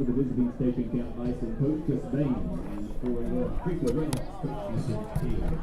For the visiting Station Camp Bison coach, Chris Bain, and for the Creekwood Redhawks coach, Houston Taylor.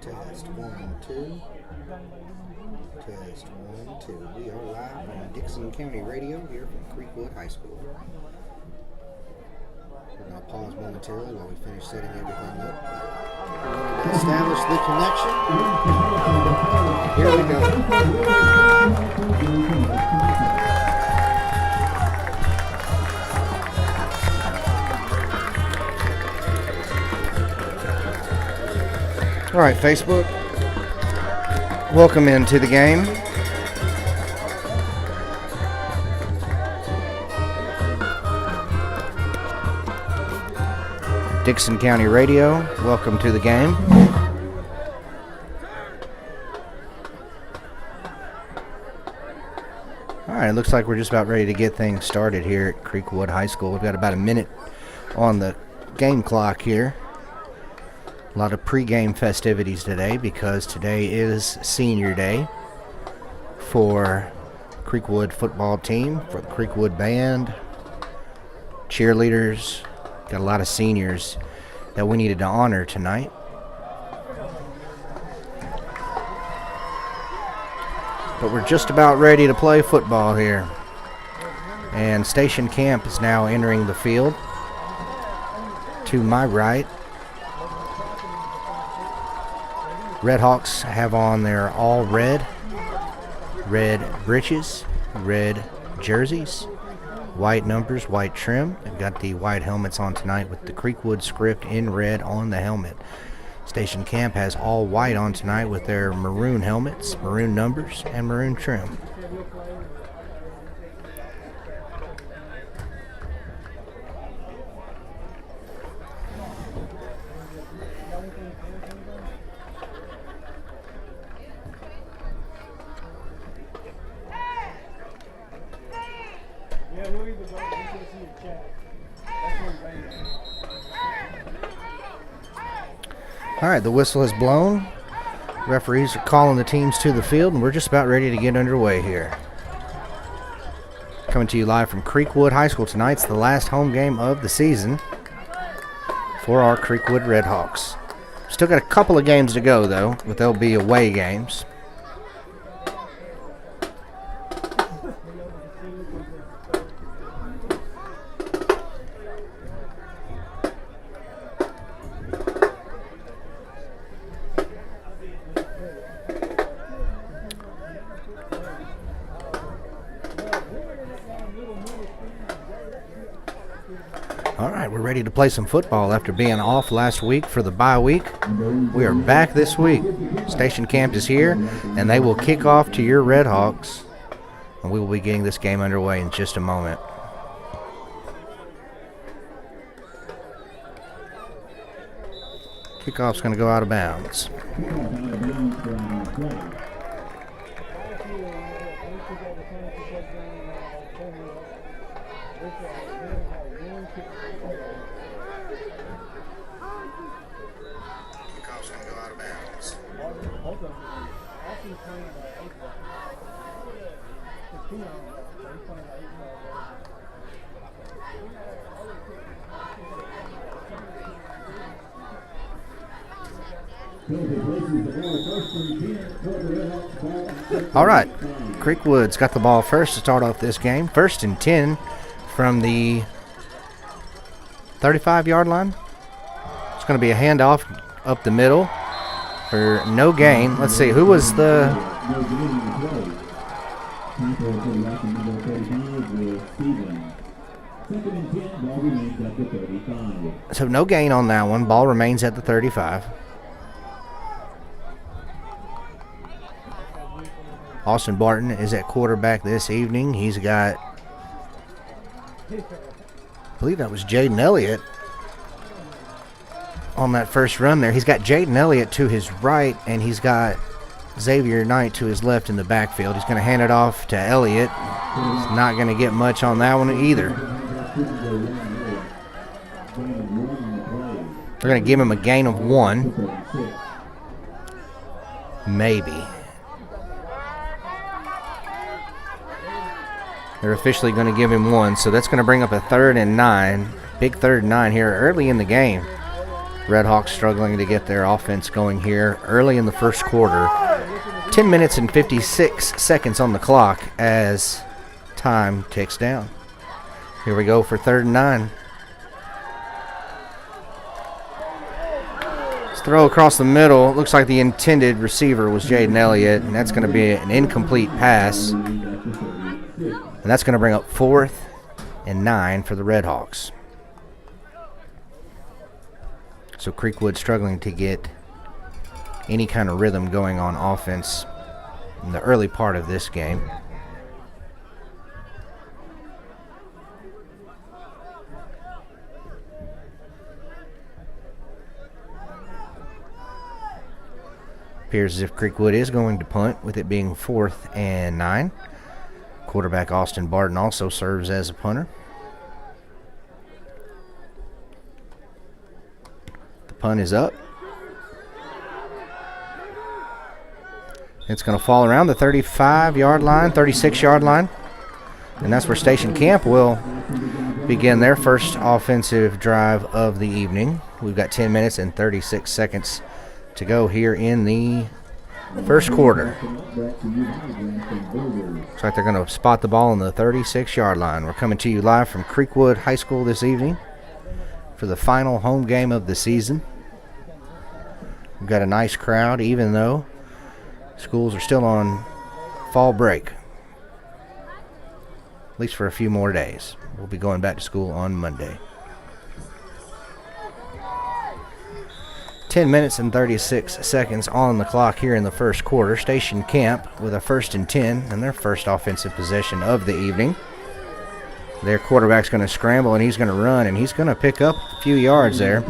Test 1, 2. Test 1, 2. We are live on Dickson County Radio here from Creekwood High School. We're going to pause momentarily while we finish setting everything up. We wanted to establish the connection. Here we go. All right, Facebook. Welcome into the game. Dickson County Radio, welcome to the game. All right, it looks like we're just about ready to get things started here at Creekwood High School. We've got about a minute on the game clock here. A lot of pregame festivities today because today is senior day for Creekwood football team, for the Creekwood band, cheerleaders. Got a lot of seniors that we needed to honor tonight. But we're just about ready to play football here. And Station Camp is now entering the field. To my right, Redhawks have on their all red breeches, red jerseys, white numbers, white trim. They've got the white helmets on tonight with the Creekwood script in red on the helmet. Station Camp has all white on tonight with their maroon helmets, maroon numbers, and maroon trim. All right, the whistle has blown. Referees are calling the teams to the field, and we're just about ready to get underway here. Coming to you live from Creekwood High School tonight. It's the last home game of the season for our Creekwood Redhawks. Still got a couple of games to go, though, but they'll be away games. All right, we're ready to play some football after being off last week for the bye week. We are back this week. Station Camp is here, and they will kick off to your Redhawks. And we will be getting this game underway in just a moment. Kickoff's going to go out of bounds. Kickoff's going to go out of bounds. All right, Creekwood's got the ball first to start off this game. 1st and 10 from the 35-yard line. It's going to be a handoff up the middle for no gain. Let's see, who was the... So no gain on that one. Ball remains at the 35. Austin Barton is at quarterback this evening. He's got, I believe that was Jaden Elliott on that first run there. He's got Jaden Elliott to his right, and he's got Xavier Knight to his left in the backfield. He's going to hand it off to Elliott. He's not going to get much on that one either. They're going to give him a gain of 1. Maybe. They're officially going to give him 1, so that's going to bring up a 3rd and 9. Big 3rd and 9 here early in the game. Redhawks struggling to get their offense going here early in the first quarter. 10 minutes and 56 seconds on the clock as time ticks down. Here we go for 3rd and 9. Let's throw across the middle. Looks like the intended receiver was Jaden Elliott, and that's going to be an incomplete pass. And that's going to bring up 4th and 9 for the Redhawks. So Creekwood struggling to get any kind of rhythm going on offense in the early part of this game. Appears as if Creekwood is going to punt, with it being 4th and 9. Quarterback Austin Barton also serves as a punter. The punt is up. It's going to fall around the 35-yard line, 36-yard line. And that's where Station Camp will begin their first offensive drive of the evening. We've got 10 minutes and 36 seconds to go here in the first quarter. Looks like they're going to spot the ball on the 36-yard line. We're coming to you live from Creekwood High School this evening for the final home game of the season. We've got a nice crowd, even though schools are still on fall break, at least for a few more days. We'll be going back to school on Monday. 10 minutes and 36 seconds on the clock here in the first quarter. Station Camp with a 1st and 10 and their first offensive possession of the evening. Their quarterback's going to scramble, and he's going to run, and he's going to pick up a few yards there.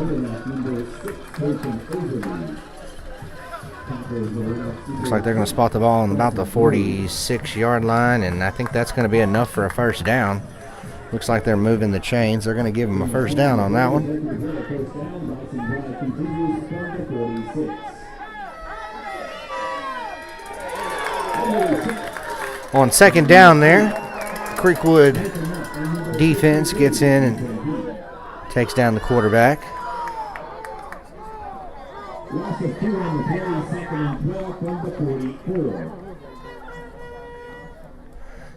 Looks like they're going to spot the ball on about the 46-yard line, and I think that's going to be enough for a first down. Looks like they're moving the chains. They're going to give him a first down on that one. On 2nd down there, Creekwood defense gets in and takes down the quarterback.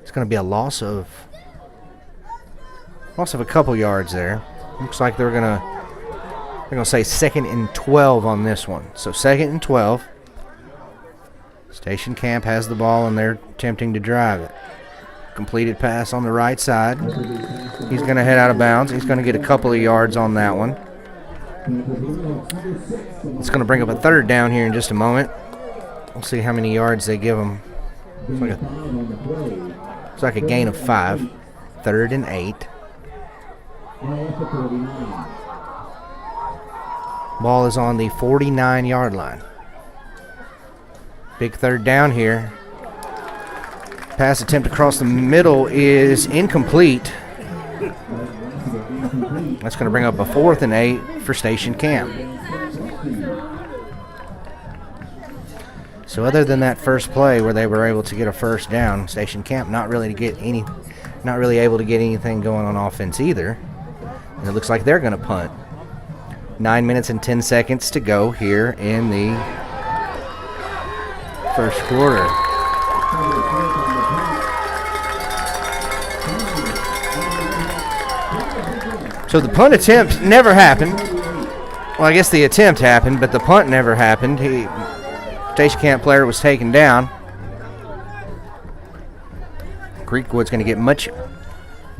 It's going to be a loss of a couple yards there. Looks like they're going to say 2nd and 12 on this one. So 2nd and 12. Station Camp has the ball, and they're attempting to drive it. Completed pass on the right side. He's going to head out of bounds. He's going to get a couple of yards on that one. It's going to bring up a 3rd down here in just a moment. We'll see how many yards they give him. It's like a gain of 5. 3rd and 8. Ball is on the 49-yard line. Big 3rd down here. Pass attempt across the middle is incomplete. That's going to bring up a 4th and 8 for Station Camp. So other than that first play where they were able to get a first down, Station Camp not really able to get anything going on offense either. And it looks like they're going to punt. 9 minutes and 10 seconds to go here in the first quarter. So the punt attempt never happened. Well, I guess the attempt happened, but the punt never happened. Station Camp player was taken down. Creekwood's going to get much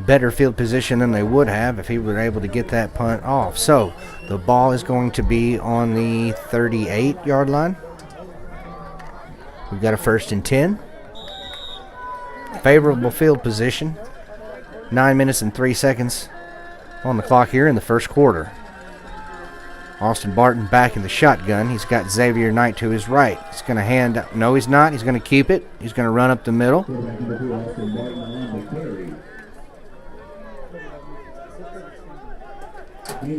better field position than they would have if he were able to get that punt off. So the ball is going to be on the 38-yard line. We've got a 1st and 10. Favorable field position. 9 minutes and 3 seconds on the clock here in the first quarter. Austin Barton back in the shotgun. He's got Xavier Knight to his right. He's going to hand. No, he's not. He's going to keep it. He's going to run up the middle. Gain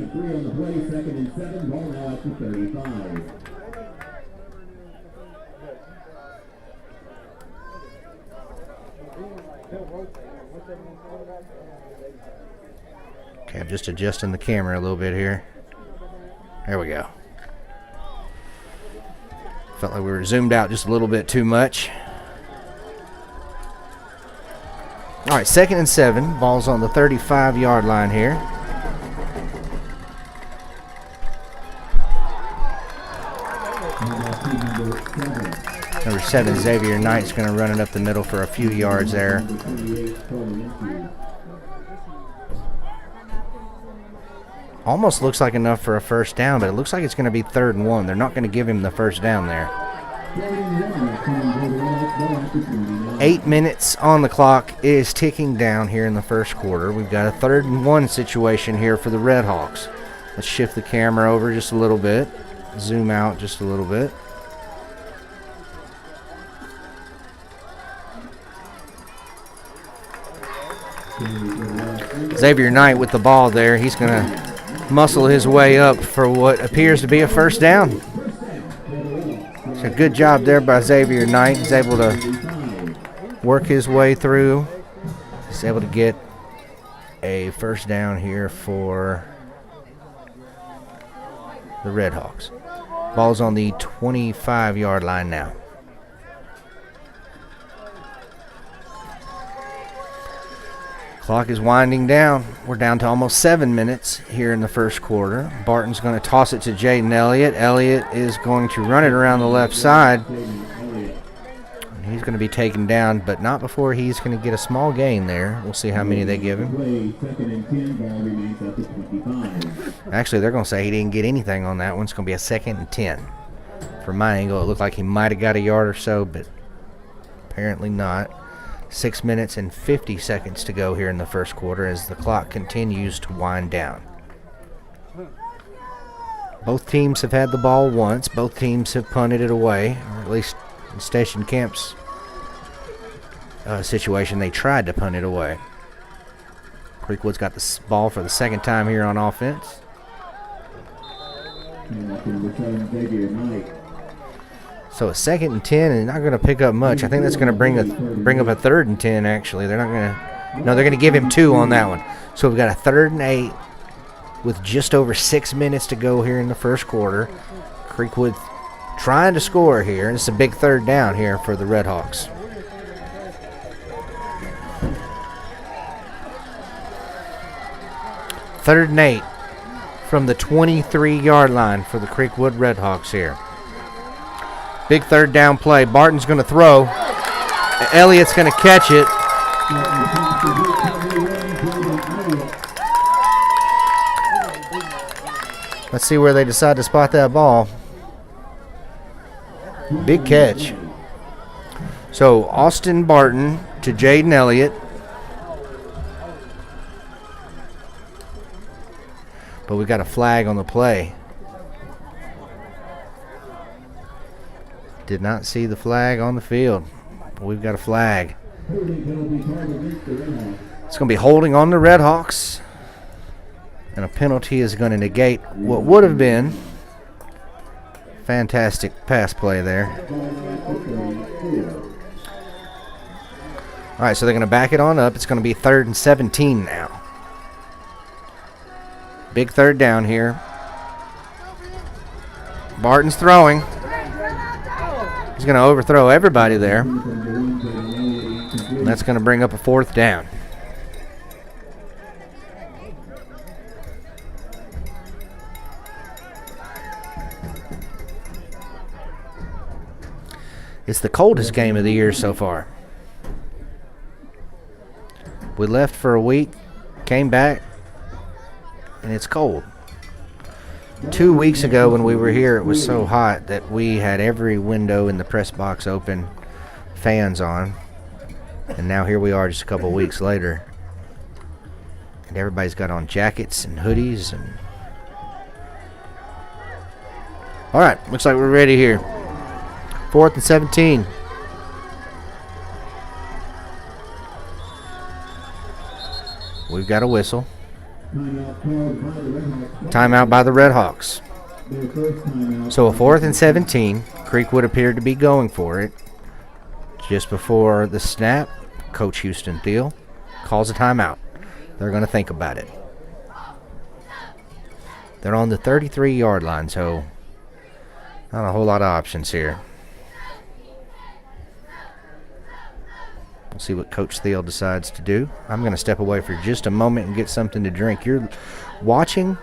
of 3 on the play, 2nd and 7, ball now at the 35. Okay, I'm just adjusting the camera a little bit here. There we go. Felt like we were zoomed out just a little bit too much. All right, 2nd and 7. Ball's on the 35-yard line here. Number 7, Xavier Knight's going to run it up the middle for a few yards there. Almost looks like enough for a first down, but it looks like it's going to be 3rd and 1. They're not going to give him the first down there. 8 minutes on the clock is ticking down here in the first quarter. We've got a 3rd and 1 situation here for the Redhawks. Let's shift the camera over just a little bit. Zoom out just a little bit. Xavier Knight with the ball there. He's going to muscle his way up for what appears to be a first down. It's a good job there by Xavier Knight. He's able to work his way through. He's able to get a first down here for the Redhawks. Ball's on the 25-yard line now. Clock is winding down. We're down to almost 7 minutes here in the first quarter. Barton's going to toss it to Jaden Elliott. Elliott is going to run it around the left side. He's going to be taken down, but not before he's going to get a small gain there. We'll see how many they give him. Actually, they're going to say he didn't get anything on that one. It's going to be a 2nd and 10. From my angle, it looked like he might have got a yard or so, but apparently not. 6 minutes and 50 seconds to go here in the first quarter as the clock continues to wind down. Both teams have had the ball once. Both teams have punted it away, or at least in Station Camp's situation, they tried to punt it away. Creekwood's got the ball for the 2nd time here on offense. So a 2nd and 10, and not going to pick up much. I think that's going to bring up a 3rd and 10. Actually, they're not going to. No, they're going to give him 2 on that one. So we've got a 3rd and 8 with just over 6 minutes to go here in the first quarter. Creekwood trying to score here, and it's a big 3rd down here for the Redhawks. Third and 8 from the 23-yard line for the Creekwood Redhawks here. Big 3rd down play. Barton's going to throw. Elliott's going to catch it. Let's see where they decide to spot that ball. Big catch. So Austin Barton to Jaden Elliott. But we got a flag on the play. Did not see the flag on the field. But we've got a flag. Holding penalty called against the Redhawks. It's going to be holding on the Redhawks. And a penalty is going to negate what would have been fantastic pass play there. All right, so they're going to back it on up. It's going to be 3rd and 17 now. Big third down here. Barton's throwing. He's going to overthrow everybody there. And that's going to bring up a 4th down. It's the coldest game of the year so far. We left for a week, came back, and it's cold. 2 weeks ago when we were here, it was so hot that we had every window in the press box open, fans on. And now here we are just a couple weeks later. And everybody's got on jackets and hoodies. And all right, looks like we're ready here. 4th and 17. We've got a whistle. Timeout by the Redhawks. So a 4th and 17. Creekwood appeared to be going for it. Just before the snap, Coach Houston Thiel calls a timeout. They're going to think about it. They're on the 33-yard line, so not a whole lot of options here. We'll see what Coach Thiel decides to do. I'm going to step away for just a moment and get something to drink. You're watching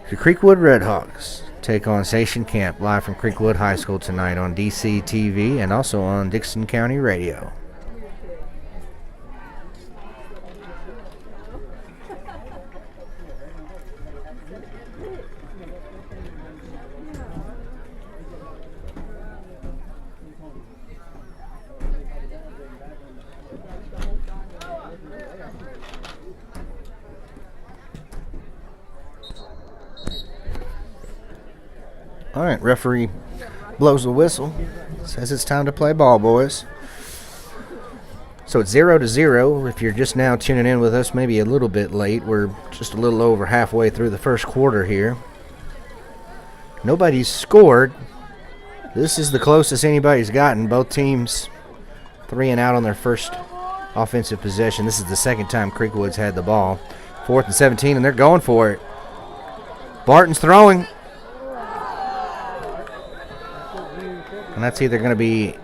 the Creekwood Redhawks take on Station Camp live from Creekwood High School tonight on DC TV and also on Dixon County Radio. All right, referee blows the whistle. Says it's time to play ball, boys. So it's 0-0. If you're just now tuning in with us, maybe a little bit late. We're just a little over halfway through the first quarter here. Nobody's scored. This is the closest anybody's gotten. Both teams 3 and out on their first offensive possession. This is the second time Creekwood's had the ball. 4th and 17, and they're going for it. Barton's throwing. And that's either going to be,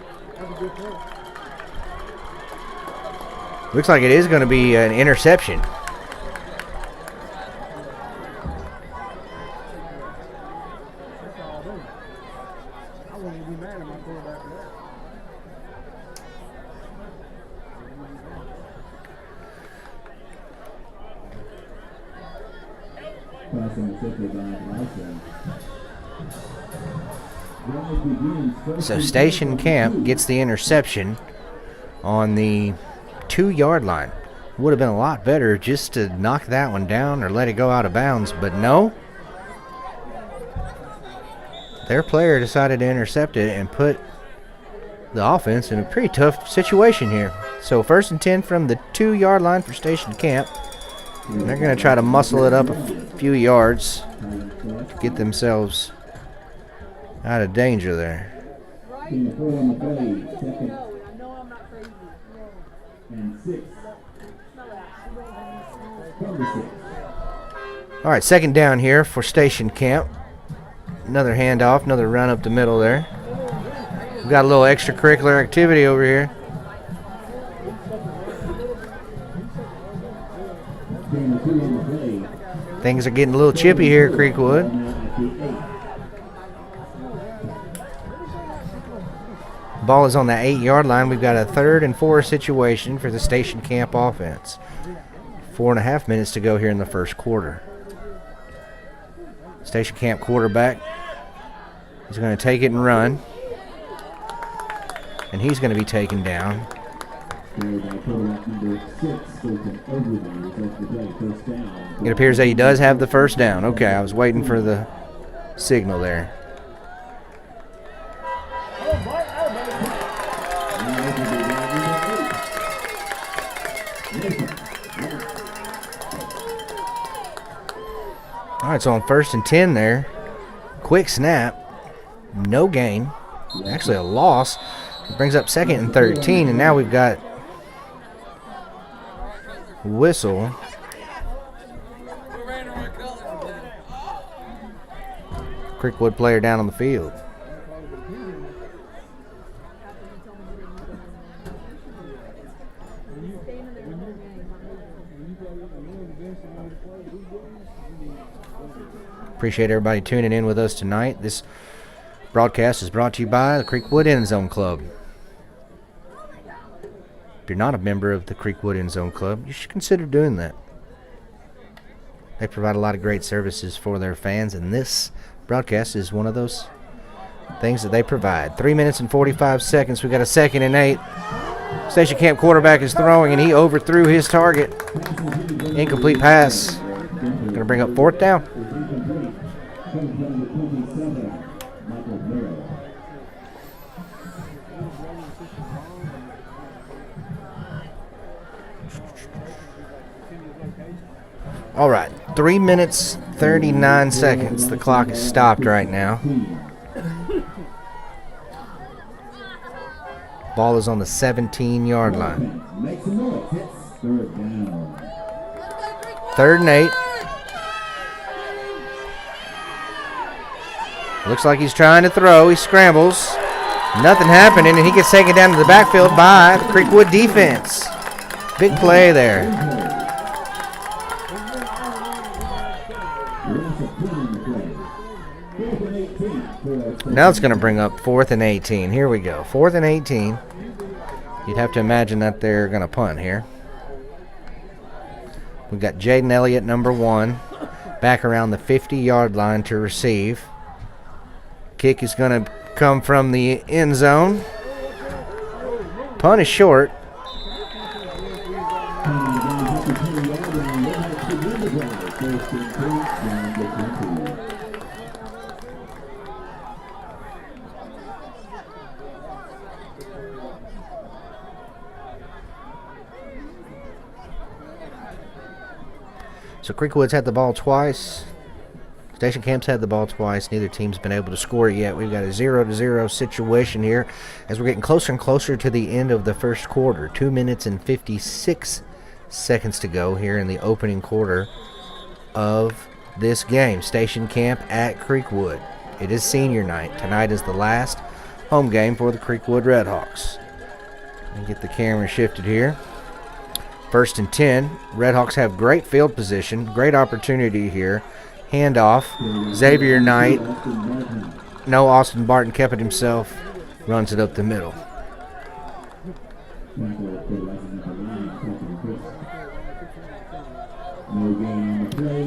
looks like it is going to be an interception. So Station Camp gets the interception on the 2-yard line. Would have been a lot better just to knock that one down or let it go out of bounds, but no. Their player decided to intercept it and put the offense in a pretty tough situation here. So 1st and 10 from the 2-yard line for Station Camp. And they're going to try to muscle it up a few yards to get themselves out of danger there. All right, 2nd down here for Station Camp. Another handoff, another run up the middle there. We've got a little extracurricular activity over here. Things are getting a little chippy here at Creekwood. Ball is on the 8-yard line. We've got a 3rd and 4 situation for the Station Camp offense. 4.5 minutes to go here in the first quarter. Station Camp quarterback is going to take it and run. And he's going to be taken down. It appears that he does have the first down. Okay, I was waiting for the signal there. right, so on 1st and 10 there. Quick snap. No gain. Actually a loss. It brings up 2nd and 13, and now we've got whistle. Creekwood player down on the field. Appreciate everybody tuning in with us tonight. This broadcast is brought to you by the Creekwood End Zone Club. If you're not a member of the Creekwood End Zone Club, you should consider doing that. They provide a lot of great services for their fans, and this broadcast is one of those things that they provide. 3 minutes and 45 seconds. We got a 2nd and 8. Station Camp quarterback is throwing, and he overthrew his target. Incomplete pass. Going to bring up 4th down. All right, 3 minutes, 39 seconds. The clock is stopped right now. Ball is on the 17-yard line. 3rd and 8. Looks like he's trying to throw. He scrambles. Nothing happening, and he gets taken down to the backfield by the Creekwood defense. Big play there. Now it's going to bring up 4th and 18. Here we go. 4th and 18. You'd have to imagine that they're going to punt here. We've got Jaden Elliott, number 1, back around the 50-yard line to receive. Kick is going to come from the end zone. Punt is short. So Creekwood's had the ball twice. Station Camp's had the ball twice. Neither team's been able to score it yet. We've got a 0-0 situation here as we're getting closer and closer to the end of the first quarter. 2 minutes and 56 seconds to go here in the opening quarter of this game. Station Camp at Creekwood. It is senior night. Tonight is the last home game for the Creekwood Redhawks. Let me get the camera shifted here. 1st and 10. Redhawks have great field position. Great opportunity here. Handoff. Xavier Knight. No, Austin Barton kept it himself. Runs it up the middle.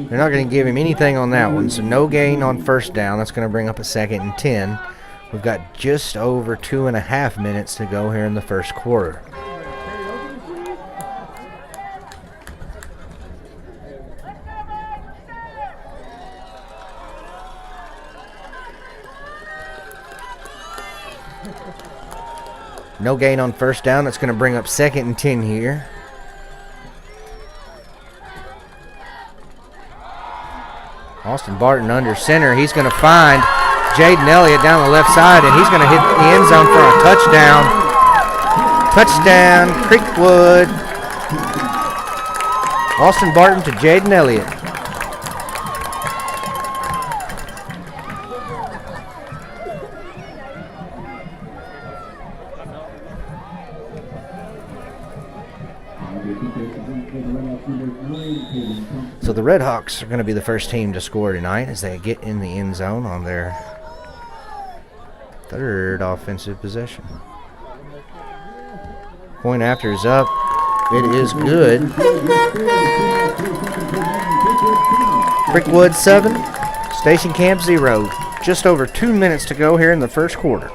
They're not going to give him anything on that one, so no gain on 1st down. That's going to bring up a 2nd and 10. We've got just over 2.5 minutes to go here in the first quarter. No gain on 1st down. That's going to bring up 2nd and 10 here. Austin Barton under center. He's going to find Jaden Elliott down the left side, and he's going to hit the end zone for a touchdown. Touchdown, Creekwood. Austin Barton to Jaden Elliott. So the Redhawks are going to be the first team to score tonight as they get in the end zone on their 3rd offensive possession. Point after is up. It is good. Creekwood 7, Station Camp 0. Just over 2 minutes to go here in the first quarter.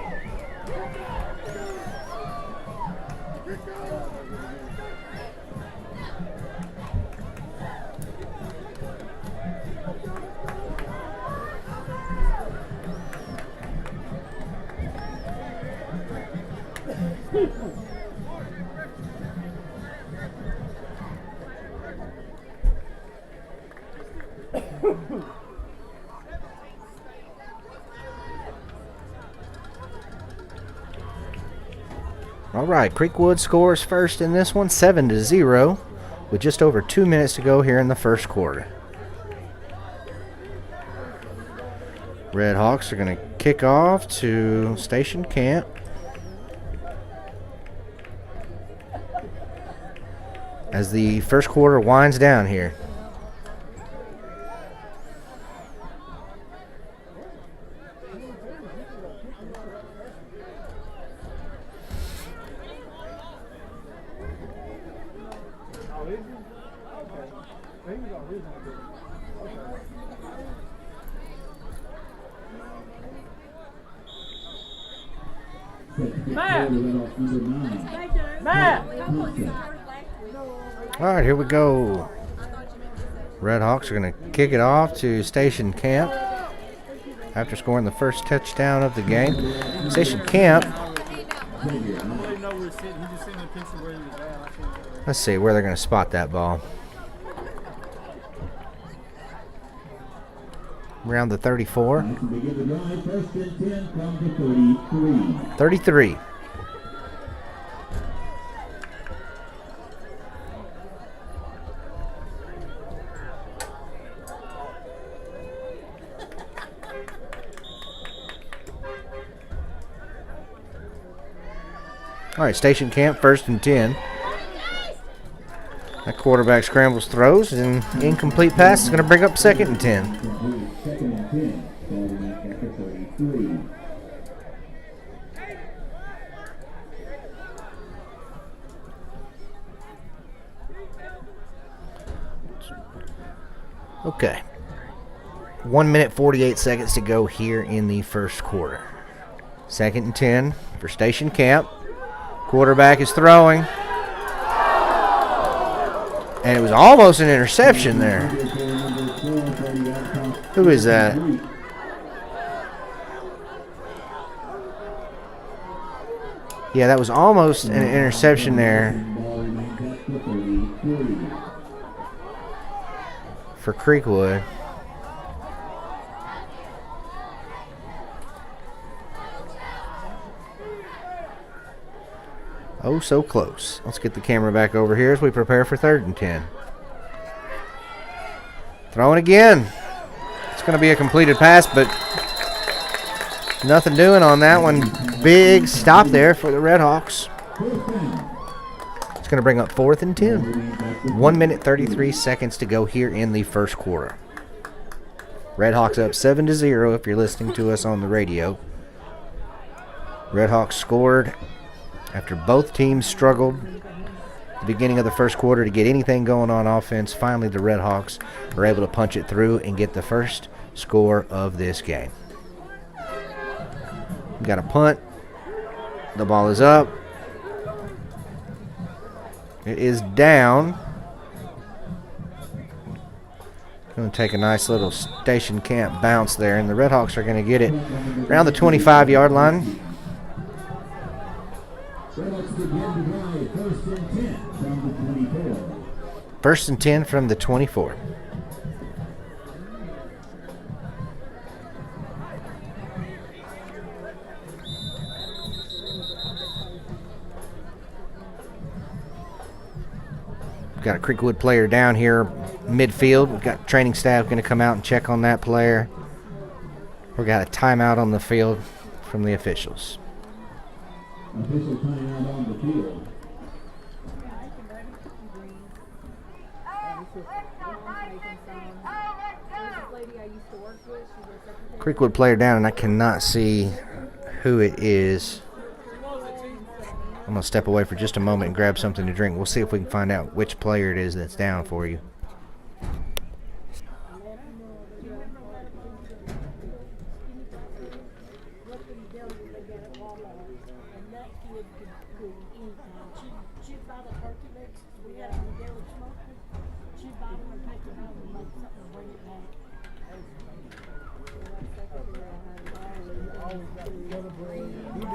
All right, Creekwood scores first in this one, 7-0, with just over 2 minutes to go here in the first quarter. Red Hawks are going to kick off to Station Camp. As the first quarter winds down here. All right, here we go. Red Hawks are going to kick it off to Station Camp after scoring the first touchdown of the game. Station Camp. Let's see where they're going to spot that ball. Around the 34. 33. All right, Station Camp, 1st and 10. That quarterback scrambles, throws, and incomplete pass is going to bring up 2nd and 10. Second and 10, starting at the 33. Okay. 1 minute, 48 seconds to go here in the first quarter. 2nd and 10 for Station Camp. Quarterback is throwing. And it was almost an interception there. Who is that? Yeah, that was almost an interception there for Creekwood. Oh, so close. Let's get the camera back over here as we prepare for 3rd and 10. Throwing again. It's going to be a completed pass, but nothing doing on that one. Big stop there for the Red Hawks. It's going to bring up 4th and 10. 1 minute, 33 seconds to go here in the first quarter. Red Hawks up 7-0 if you're listening to us on the radio. Red Hawks scored after both teams struggled at the beginning of the first quarter to get anything going on offense. Finally, the Red Hawks were able to punch it through and get the first score of this game. We got a punt. The ball is up. It is down. Going to take a nice little Station Camp bounce there, and the Red Hawks are going to get it around the 25-yard line. First and 10 from the 24. We've got a Creekwood player down here midfield. We've got training staff going to come out and check on that player. We've got a timeout on the field from the officials. Official timeout on the field. Creekwood player down, and I cannot see who it is. I'm going to step away for just a moment and grab something to drink. We'll see if we can find out which player it is that's down for you.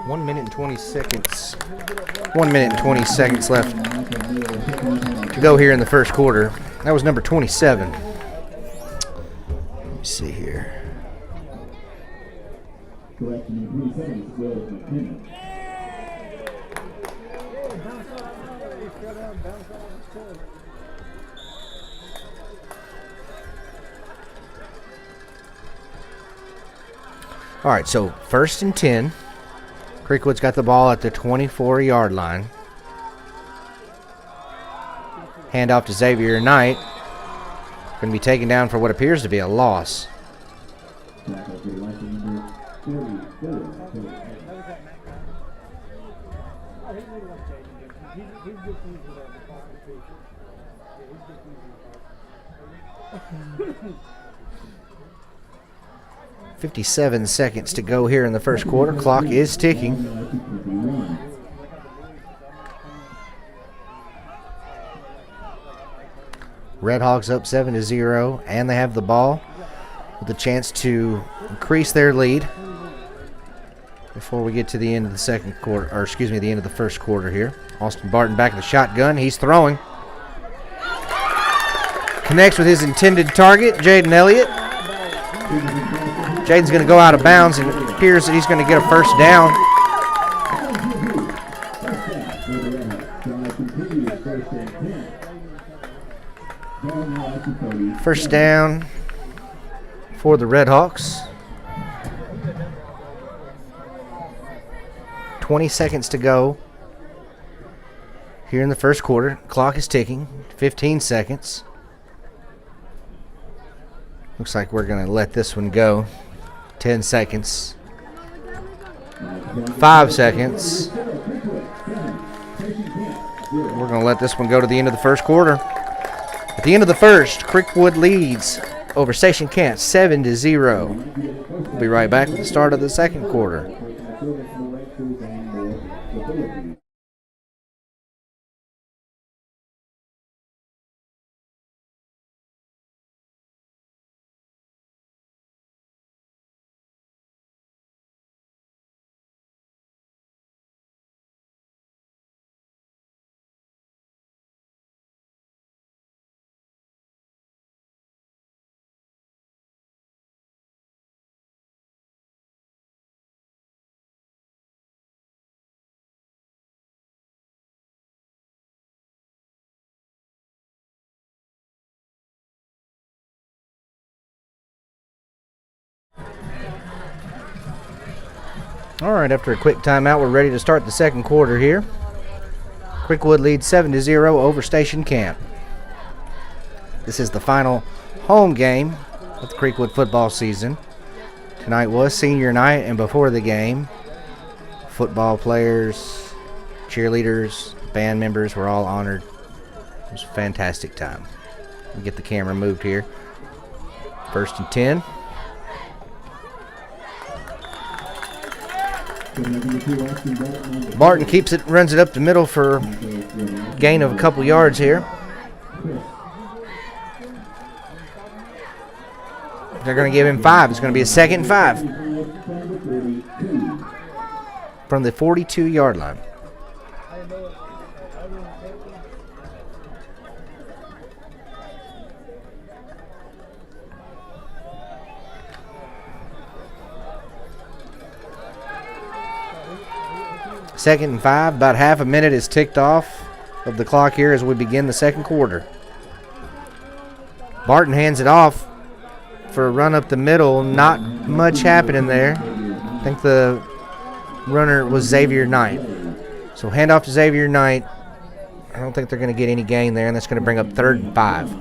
One minute and 20 seconds. 1 minute and 20 seconds left to go here in the first quarter. That was number 27. Let me see here. All right, so 1st and 10. Creekwood's got the ball at the 24-yard line. Handoff to Xavier Knight. Going to be taken down for what appears to be a loss. "57 seconds to go here in the first quarter. Clock is ticking. Redhawks up 7-0, and they have the ball with a chance to increase their lead before we get to the end of the second quarter, or excuse me, the end of the first quarter here. Austin Barton back in the shotgun. He's throwing. Connects with his intended target, Jaden Elliott. Jaden's going to go out of bounds, and it appears that he's going to get a first down. First down for the Redhawks. 20 seconds to go here in the first quarter. Clock is ticking. 15 seconds. Looks like we're going to let this one go. 10 seconds. 5 seconds. We're going to let this one go to the end of the first quarter. At the end of the first, Creekwood leads over Station Camp 7-0. We'll be right back with the start of the second quarter. All right, after a quick timeout, we're ready to start the second quarter here. Creekwood leads 7-0 over Station Camp. This is the final home game of the Creekwood football season. Tonight was senior night, and before the game, football players, cheerleaders, band members were all honored. It was a fantastic time. Let me get the camera moved here. 1st and 10. Barton keeps it, runs it up the middle for gain of a couple yards here. They're going to give him 5. It's going to be a 2nd and 5 from the 42-yard line. Second and 5, about half a minute is ticked off of the clock here as we begin the second quarter. Barton hands it off for a run up the middle. Not much happening there. I think the runner was Xavier Knight. So handoff to Xavier Knight. I don't think they're going to get any gain there, and that's going to bring up 3rd and 5.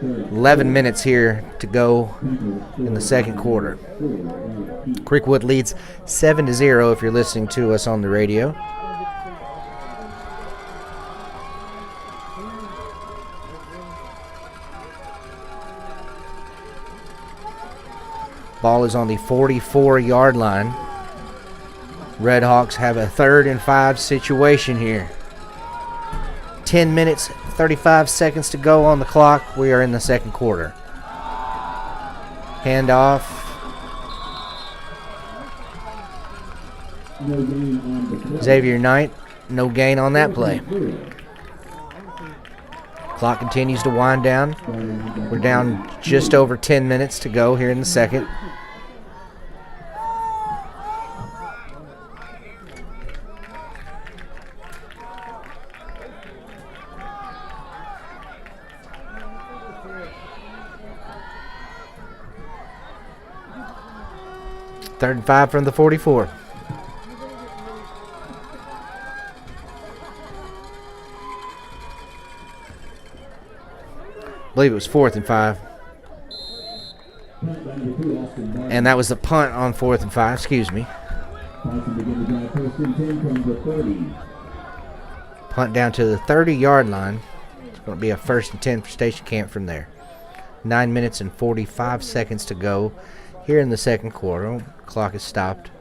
11 minutes here to go in the second quarter. Creekwood leads 7-0 if you're listening to us on the radio. Ball is on the 44-yard line. Redhawks have a 3rd and 5 situation here. 10 minutes, 35 seconds to go on the clock. We are in the second quarter. Handoff. Xavier Knight, no gain on that play. Clock continues to wind down. We're down just over 10 minutes to go here in the second. 3rd and 5 from the 44. I believe it was 4th and 5. And that was the punt on 4th and 5. Excuse me. Punt down to the 30-yard line. It's going to be a 1st and 10 for Station Camp from there. 9 minutes and 45 seconds to go here in the second quarter. Clock is stopped.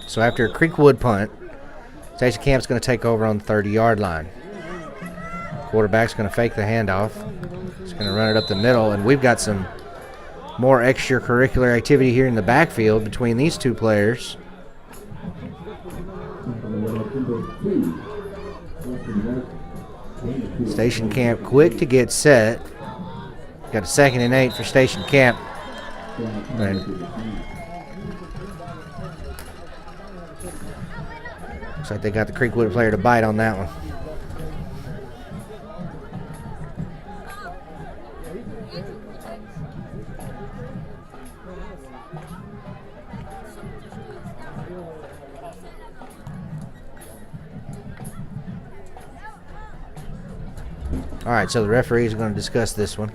So after a Creekwood punt, Station Camp's going to take over on the 30-yard line. Quarterback's going to fake the handoff. He's going to run it up the middle, and we've got some more extracurricular activity here in the backfield between these two players. Station Camp quick to get set. Got a 2nd and 8 for Station Camp. Looks like they got the Creekwood player to bite on that one. All right, so the referees are going to discuss this one.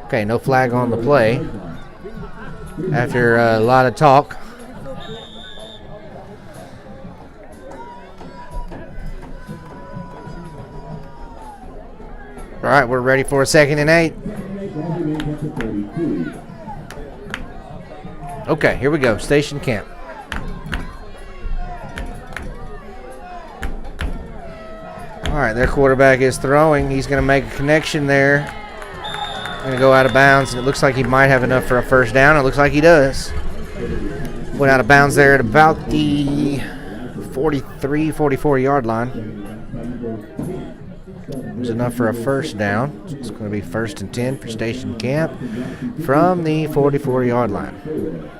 Okay, no flag on the play. After a lot of talk. All right, we're ready for a 2nd and 8. Okay, here we go. Station Camp. All right, their quarterback is throwing. He's going to make a connection there. Going to go out of bounds, and it looks like he might have enough for a 1st down. It looks like he does. Went out of bounds there at about the 43, 44-yard line. It was enough for a 1st down. So it's going to be 1st and 10 for Station Camp from the 44-yard line.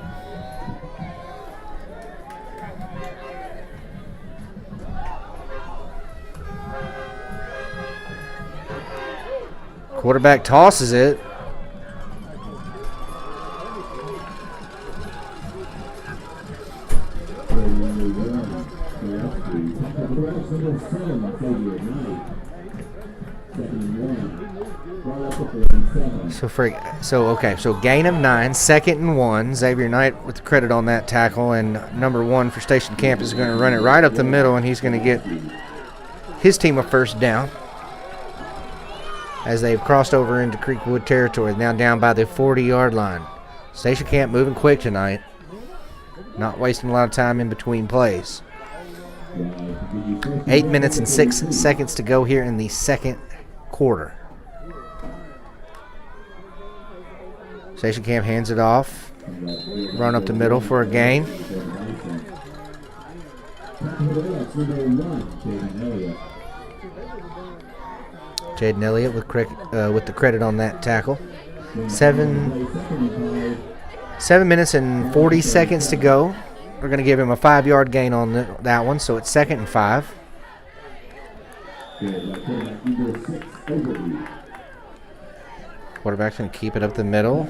Quarterback tosses it. So gain of 9, 2nd and 1. Xavier Knight with the credit on that tackle, and number 1 for Station Camp is going to run it right up the middle, and he's going to get his team a 1st down as they've crossed over into Creekwood territory, now down by the 40-yard line. Station Camp moving quick tonight, not wasting a lot of time in between plays. 8 minutes and 6 seconds to go here in the second quarter. Station Camp hands it off. Run up the middle for a gain. Jaden Elliott with the credit on that tackle. 7 minutes and 40 seconds to go. We're going to give him a 5-yard gain on that one, so it's 2nd and 5. Quarterback's going to keep it up the middle.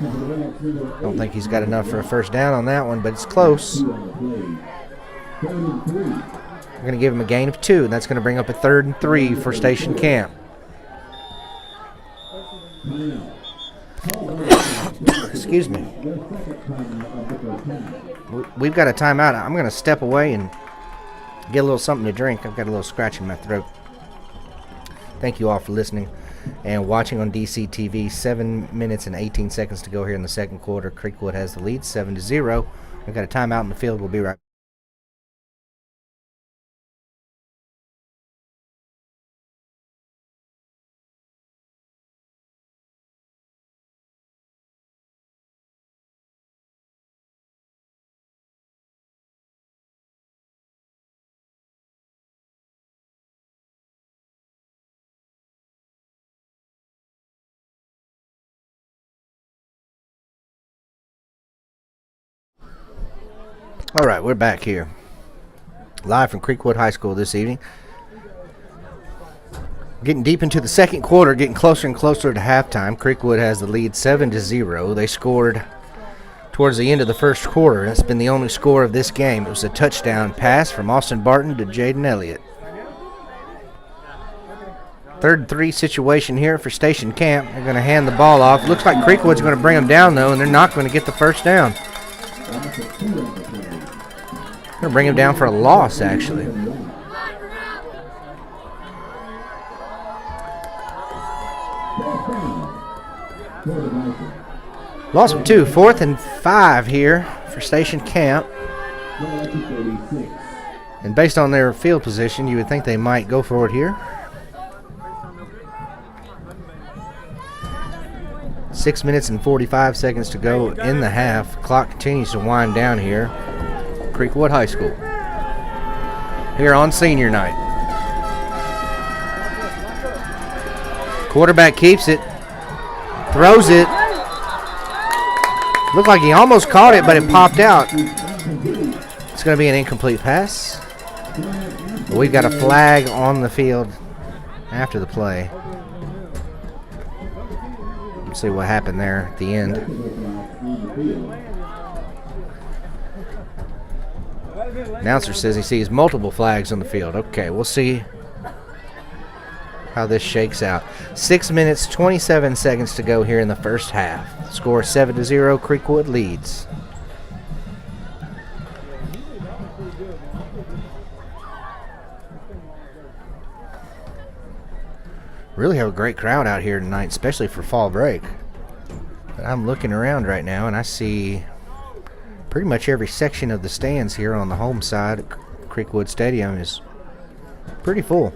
Don't think he's got enough for a 1st down on that one, but it's close. We're going to give him a gain of 2, and that's going to bring up a 3rd and 3 for Station Camp. Excuse me. We've got a timeout. I'm going to step away and get a little something to drink. I've got a little scratch in my throat. Thank you all for listening and watching on DCTV. 7 minutes and 18 seconds to go here in the second quarter. Creekwood has the lead, 7-0. We've got a timeout in the field. We'll be right back. All right, we're back here. Live from Creekwood High School this evening. Getting deep into the second quarter, getting closer and closer to halftime. Creekwood has the lead 7-0. They scored towards the end of the first quarter. That's been the only score of this game. It was a touchdown pass from Austin Barton to Jaden Elliott. 3rd-and-3 situation here for Station Camp. They're going to hand the ball off. Looks like Creekwood's going to bring them down, though, and they're not going to get the first down. Going to bring him down for a loss, actually. Loss of 2. 4th and 5 here for Station Camp. And based on their field position, you would think they might go for it here. 6 minutes and 45 seconds to go in the half. Clock continues to wind down here. Creekwood High School. Here on senior night. Quarterback keeps it. Throws it. Looked like he almost caught it, but it popped out. It's going to be an incomplete pass. But we've got a flag on the field after the play. Let's see what happened there at the end. Announcer says he sees multiple flags on the field. Okay, we'll see how this shakes out. 6 minutes, 27 seconds to go here in the first half. Score 7-0, Creekwood leads. Really have a great crowd out here tonight, especially for fall break. But I'm looking around right now and I see pretty much every section of the stands here on the home side of Creekwood Stadium is pretty full.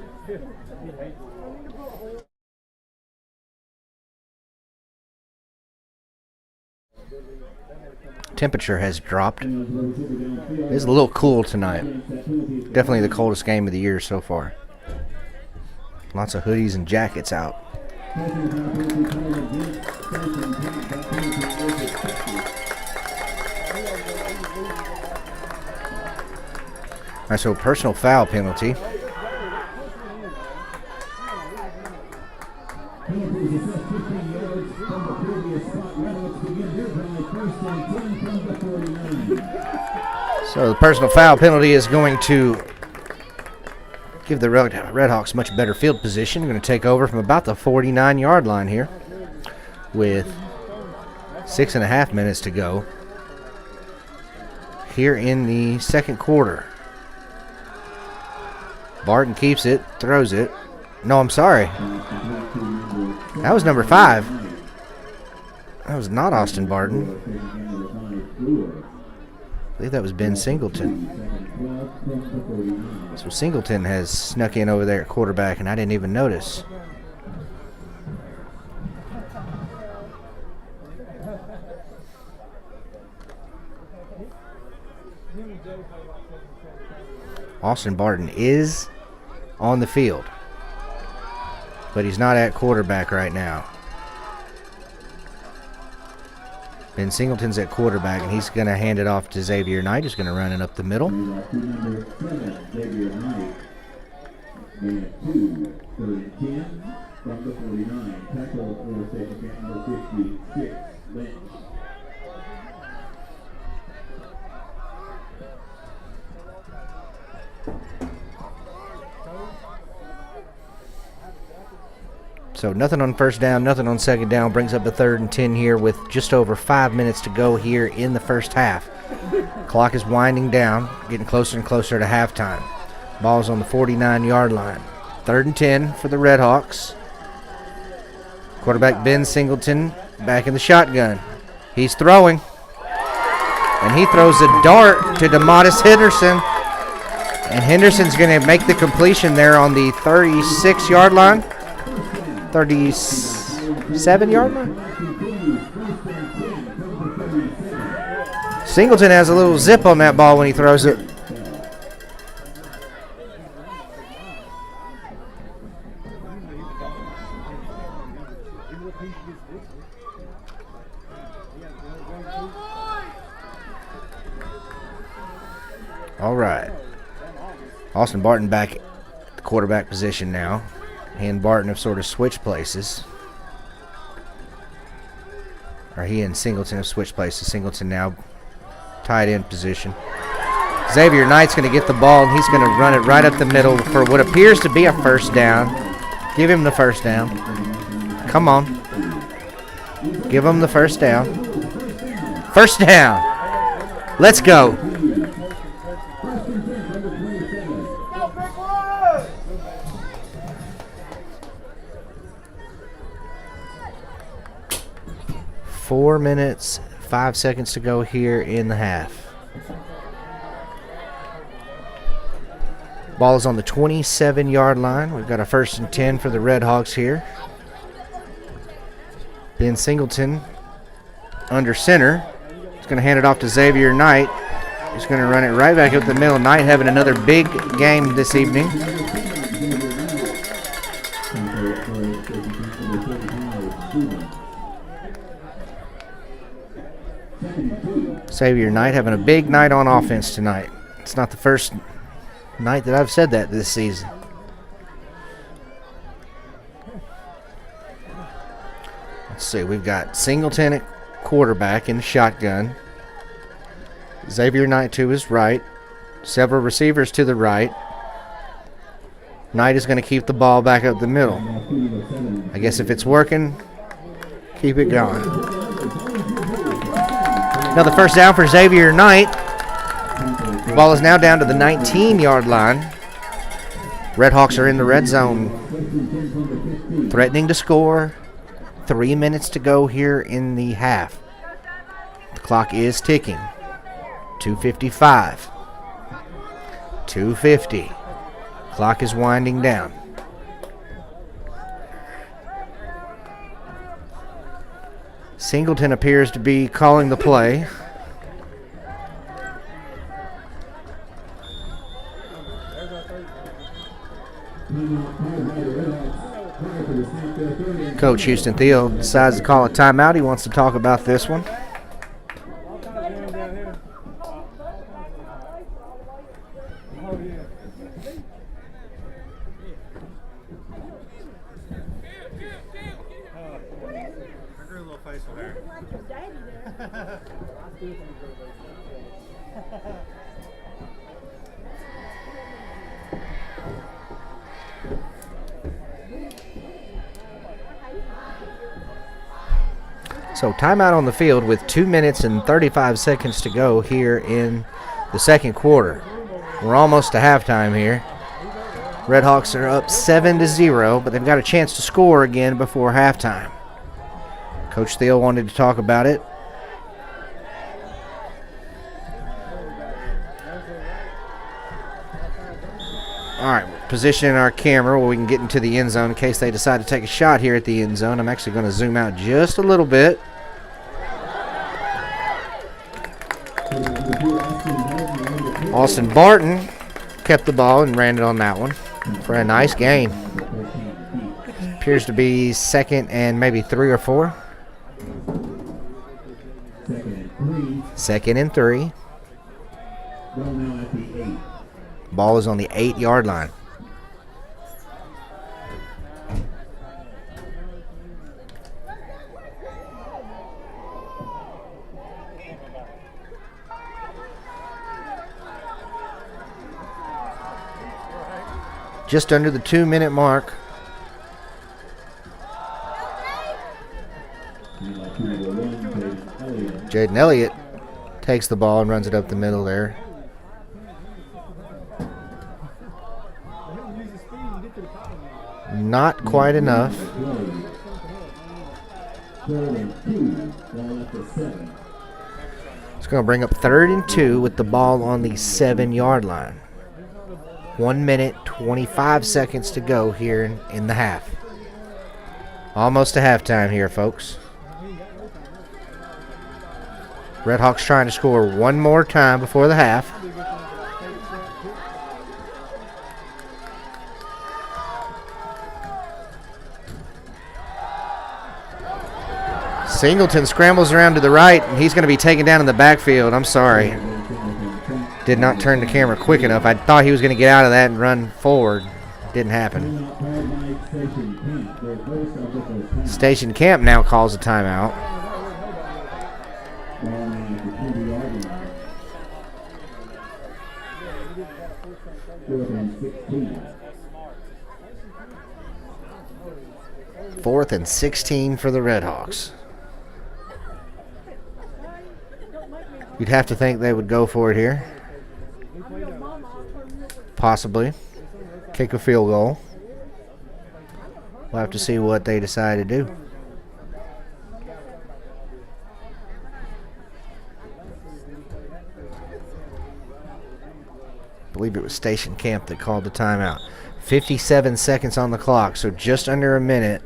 Temperature has dropped. It's a little cool tonight. Definitely the coldest game of the year so far. Lots of hoodies and jackets out. All right, so personal foul penalty. So the personal foul penalty is going to give the Redhawks much better field position. They're going to take over from about the 49-yard line here with 6.5 minutes to go here in the second quarter. Barton keeps it, throws it. No, I'm sorry. That was number 5. That was not Austin Barton. I believe that was Ben Singleton. So Singleton has snuck in over there at quarterback, and I didn't even notice. Austin Barton is on the field, but he's not at quarterback right now. Ben Singleton's at quarterback, and he's going to hand it off to Xavier Knight. He's going to run it up the middle. So nothing on first down, nothing on second down. Brings up the 3rd and 10 here with just over 5 minutes to go here in the first half. Clock is winding down, getting closer and closer to halftime. Ball's on the 49-yard line. 3rd and 10 for the Redhawks. Quarterback Ben Singleton back in the shotgun. He's throwing. And he throws a dart to DeMattis Henderson. And Henderson's going to make the completion there on the 36-yard line. 37-yard line. Singleton has a little zip on that ball when he throws it. All right. Austin Barton back at the quarterback position now. He and Barton have sort of switched places. Or he and Singleton have switched places. Singleton now tight end position. Xavier Knight's going to get the ball, and he's going to run it right up the middle for what appears to be a first down. Give him the first down. Come on. Give him the first down. First down. Let's go. Four minutes, 5 seconds to go here in the half. Ball is on the 27-yard line. We've got a 1st and 10 for the Red Hawks here. Ben Singleton under center. He's going to hand it off to Xavier Knight. He's going to run it right back up the middle. Knight having another big game this evening. Xavier Knight having a big night on offense tonight. It's not the first night that I've said that this season. Let's see, we've got Singleton at quarterback in the shotgun. Xavier Knight to his right. Several receivers to the right. Knight is going to keep the ball back up the middle. I guess if it's working, keep it going. Another first down for Xavier Knight. The ball is now down to the 19-yard line. Red Hawks are in the red zone, threatening to score. 3 minutes to go here in the half. The clock is ticking. 2:55. 2:50. Clock is winding down. Singleton appears to be calling the play. Coach Houston Thiel decides to call a timeout. He wants to talk about this one. So timeout on the field with 2 minutes and 35 seconds to go here in the second quarter. We're almost to halftime here. Red Hawks are up 7-0, but they've got a chance to score again before halftime. Coach Thiel wanted to talk about it. All right, positioning our camera where we can get into the end zone in case they decide to take a shot here at the end zone. I'm actually going to zoom out just a little bit. Austin Barton kept the ball and ran it on that one for a nice gain. Appears to be 2nd and maybe 3 or 4. 2nd and 3. Ball is on the 8-yard line. Just under the 2-minute mark. Jaden Elliott takes the ball and runs it up the middle there. Not quite enough. It's going to bring up 3rd and 2 with the ball on the 7-yard line. 1 minute, 25 seconds to go here in the half. Almost to halftime here, folks. Red Hawks trying to score one more time before the half. Singleton scrambles around to the right, and he's going to be taken down in the backfield. I'm sorry. Did not turn the camera quick enough. I thought he was going to get out of that and run forward. Didn't happen. Station Camp now calls a timeout. Fourth and 16 for the Redhawks. You'd have to think they would go for it here. Possibly. Kick a field goal. We'll have to see what they decide to do. I believe it was Station Camp that called the timeout. 57 seconds on the clock, so just under a minute.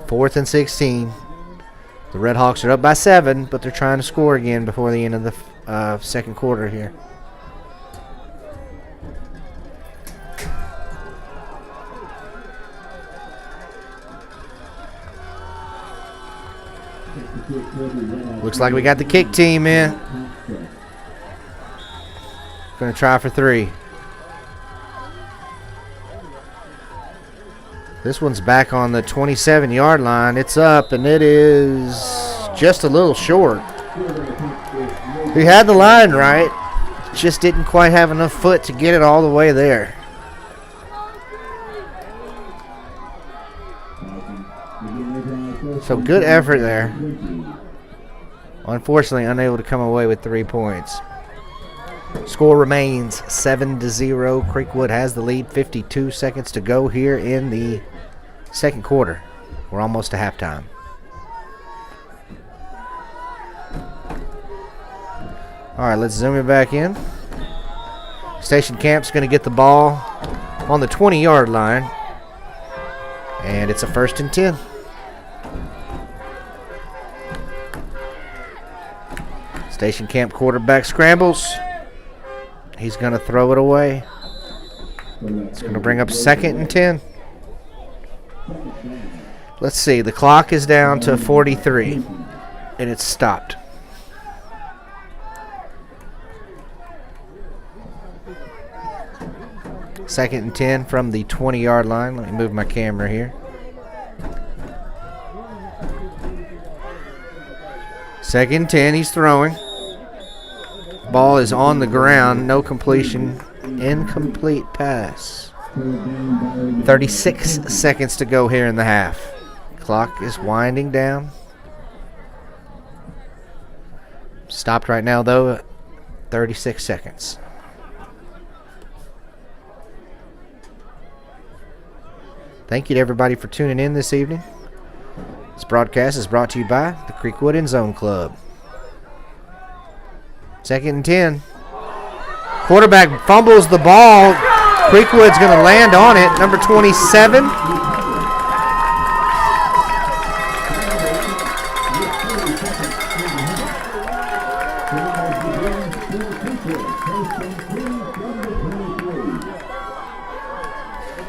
Fourth and 16. The Redhawks are up by 7, but they're trying to score again before the end of the second quarter here. Looks like we got the kick team in. Going to try for 3. This one's back on the 27-yard line. It's up, and it is just a little short. He had the line right, just didn't quite have enough foot to get it all the way there. So good effort there. Unfortunately, unable to come away with 3 points. Score remains 7-0. Creekwood has the lead. 52 seconds to go here in the second quarter. We're almost to halftime. All right, let's zoom it back in. Station Camp's going to get the ball on the 20-yard line. And it's a 1st and 10. Station Camp quarterback scrambles. He's going to throw it away. It's going to bring up 2nd and 10. Let's see. The clock is down to 43, and it's stopped. Second and 10 from the 20-yard line. Let me move my camera here. Second and 10. He's throwing. Ball is on the ground. No completion. Incomplete pass. 36 seconds to go here in the half. Clock is winding down. Stopped right now, though, at 36 seconds. Thank you to everybody for tuning in this evening. This broadcast is brought to you by the Creekwood End Zone Club. 2nd and 10. Quarterback fumbles the ball. Creekwood's going to land on it. Number 27.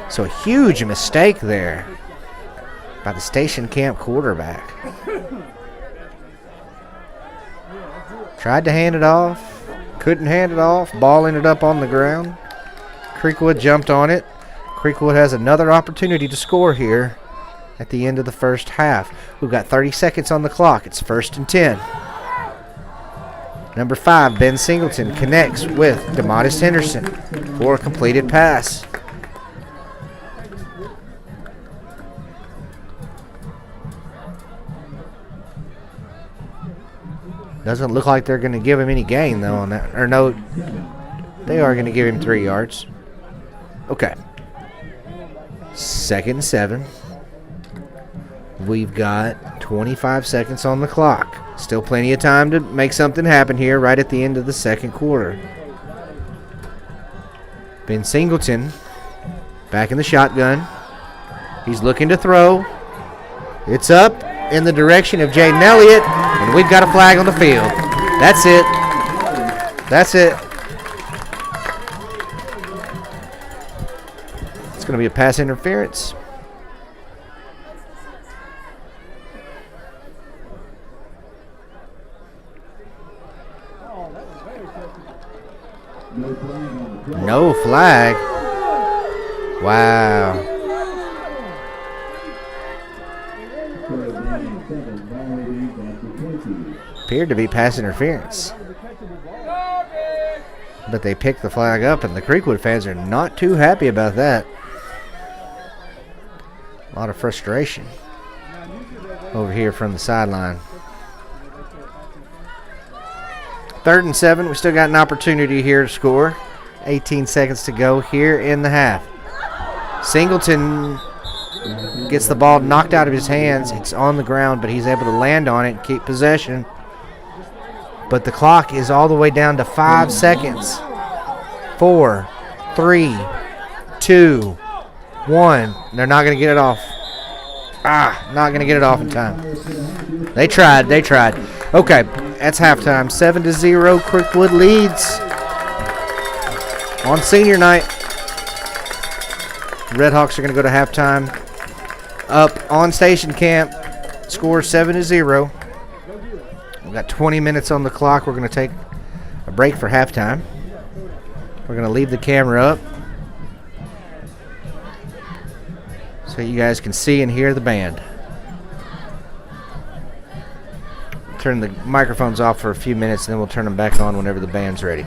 So a huge mistake there by the Station Camp quarterback. Tried to hand it off. Couldn't hand it off. Ball ended up on the ground. Creekwood jumped on it. Creekwood has another opportunity to score here at the end of the first half. We've got 30 seconds on the clock. It's 1st and 10. Number 5, Ben Singleton, connects with DeModis Henderson for a completed pass. Doesn't look like they're going to give him any gain, though, on that. Or no, they are going to give him 3 yards. Okay. 2nd and 7. We've got 25 seconds on the clock. Still plenty of time to make something happen here right at the end of the second quarter. Ben Singleton back in the shotgun. He's looking to throw. It's up in the direction of Jaden Elliott, and we've got a flag on the field. That's it. That's it. It's going to be a pass interference. flag. Wow. Score Bangor 7, Ball leads after 20. Appeared to be pass interference. But they picked the flag up, and the Creekwood fans are not too happy about that. A lot of frustration over here from the sideline. 3rd and 7. We still got an opportunity here to score. 18 seconds to go here in the half. Singleton gets the ball knocked out of his hands. It's on the ground, but he's able to land on it and keep possession. But the clock is all the way down to 5 seconds. 4, 3, 2, 1. They're not going to get it off. Not going to get it off in time. They tried. Okay, that's halftime. 7-0, Creekwood leads on senior night. Redhawks are going to go to halftime. Up on Station Camp. Score 7-0. We've got 20 minutes on the clock. We're going to take a break for halftime. We're going to leave the camera up so you guys can see and hear the band. Turn the microphones off for a few minutes, and then we'll turn them back on whenever the band's ready.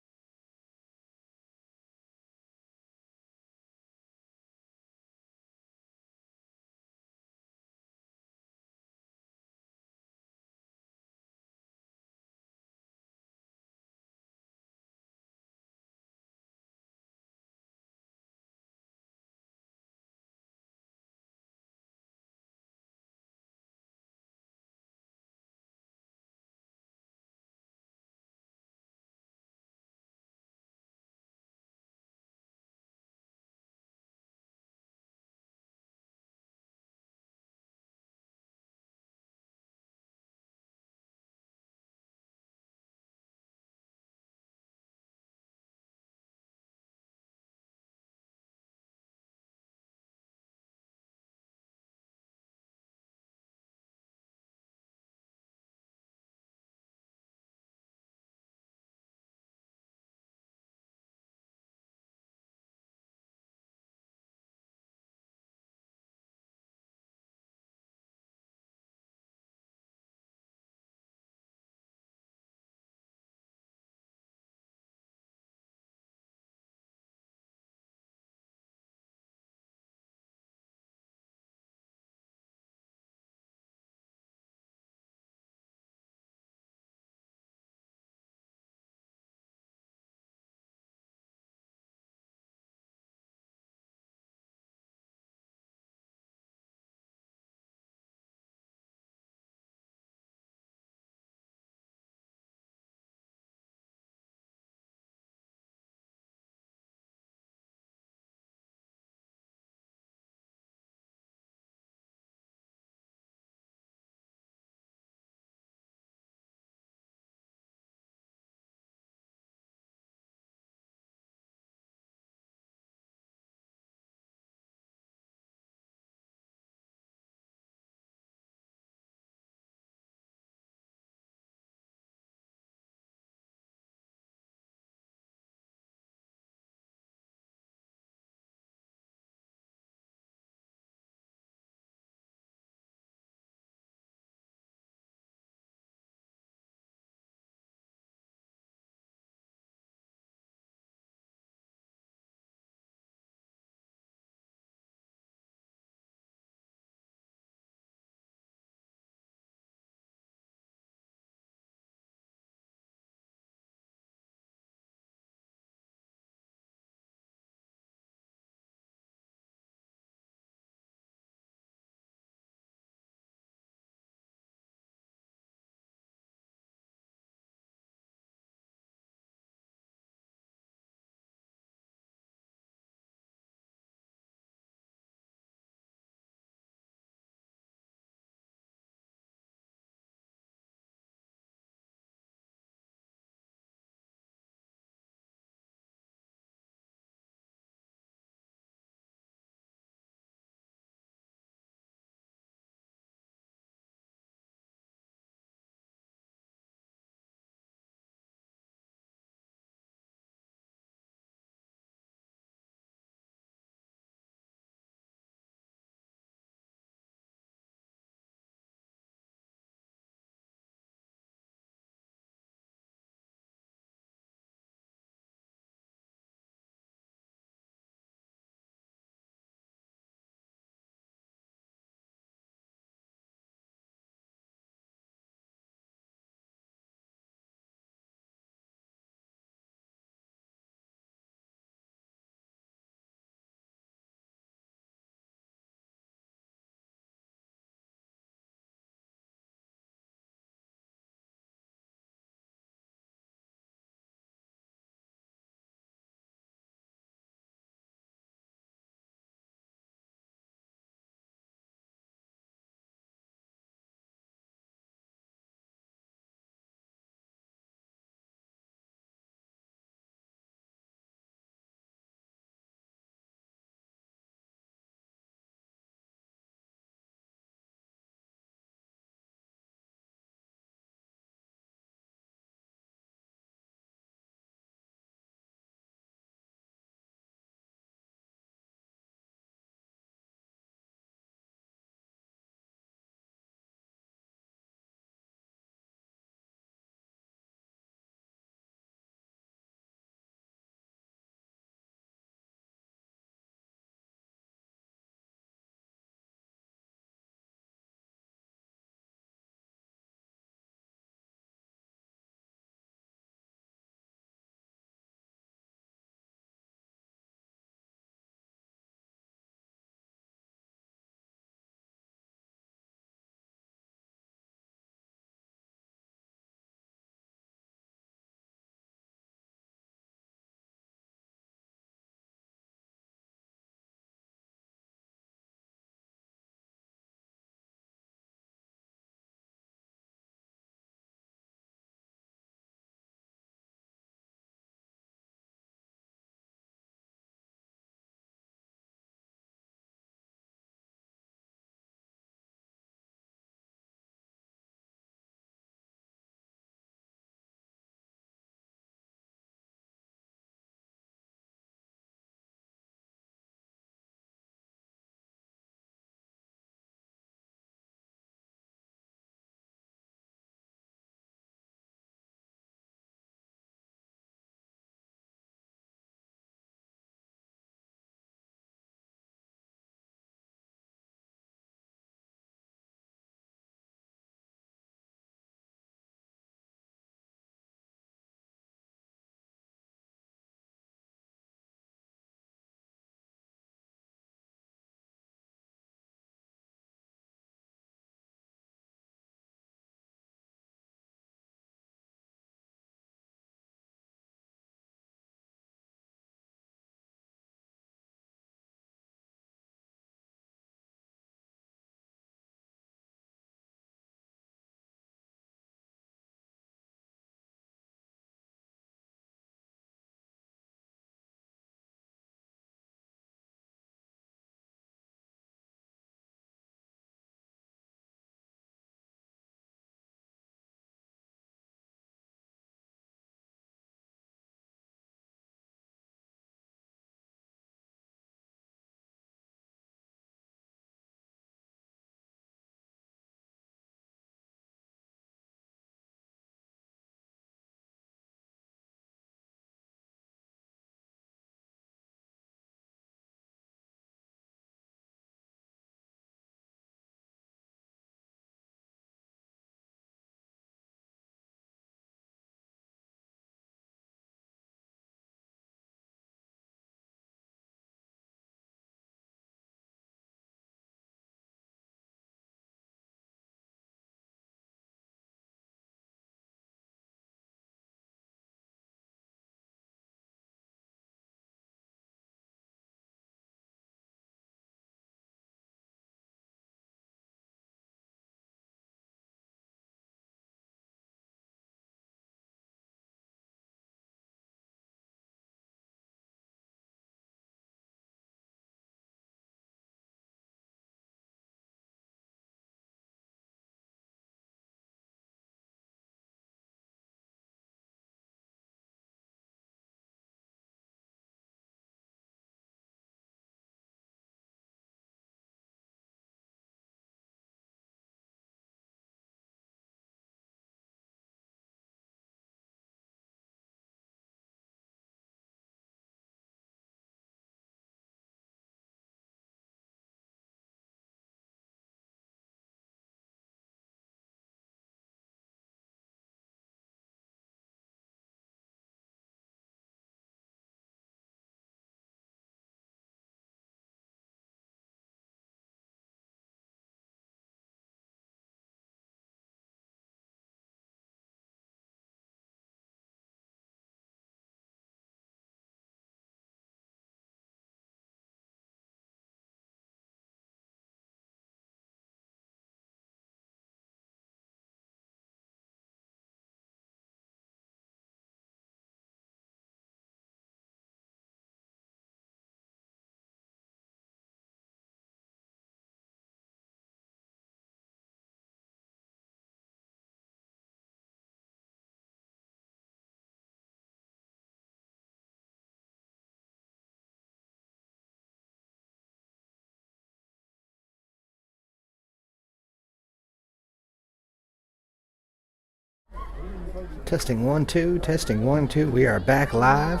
Testing 1 2, testing 1 2. We are back live.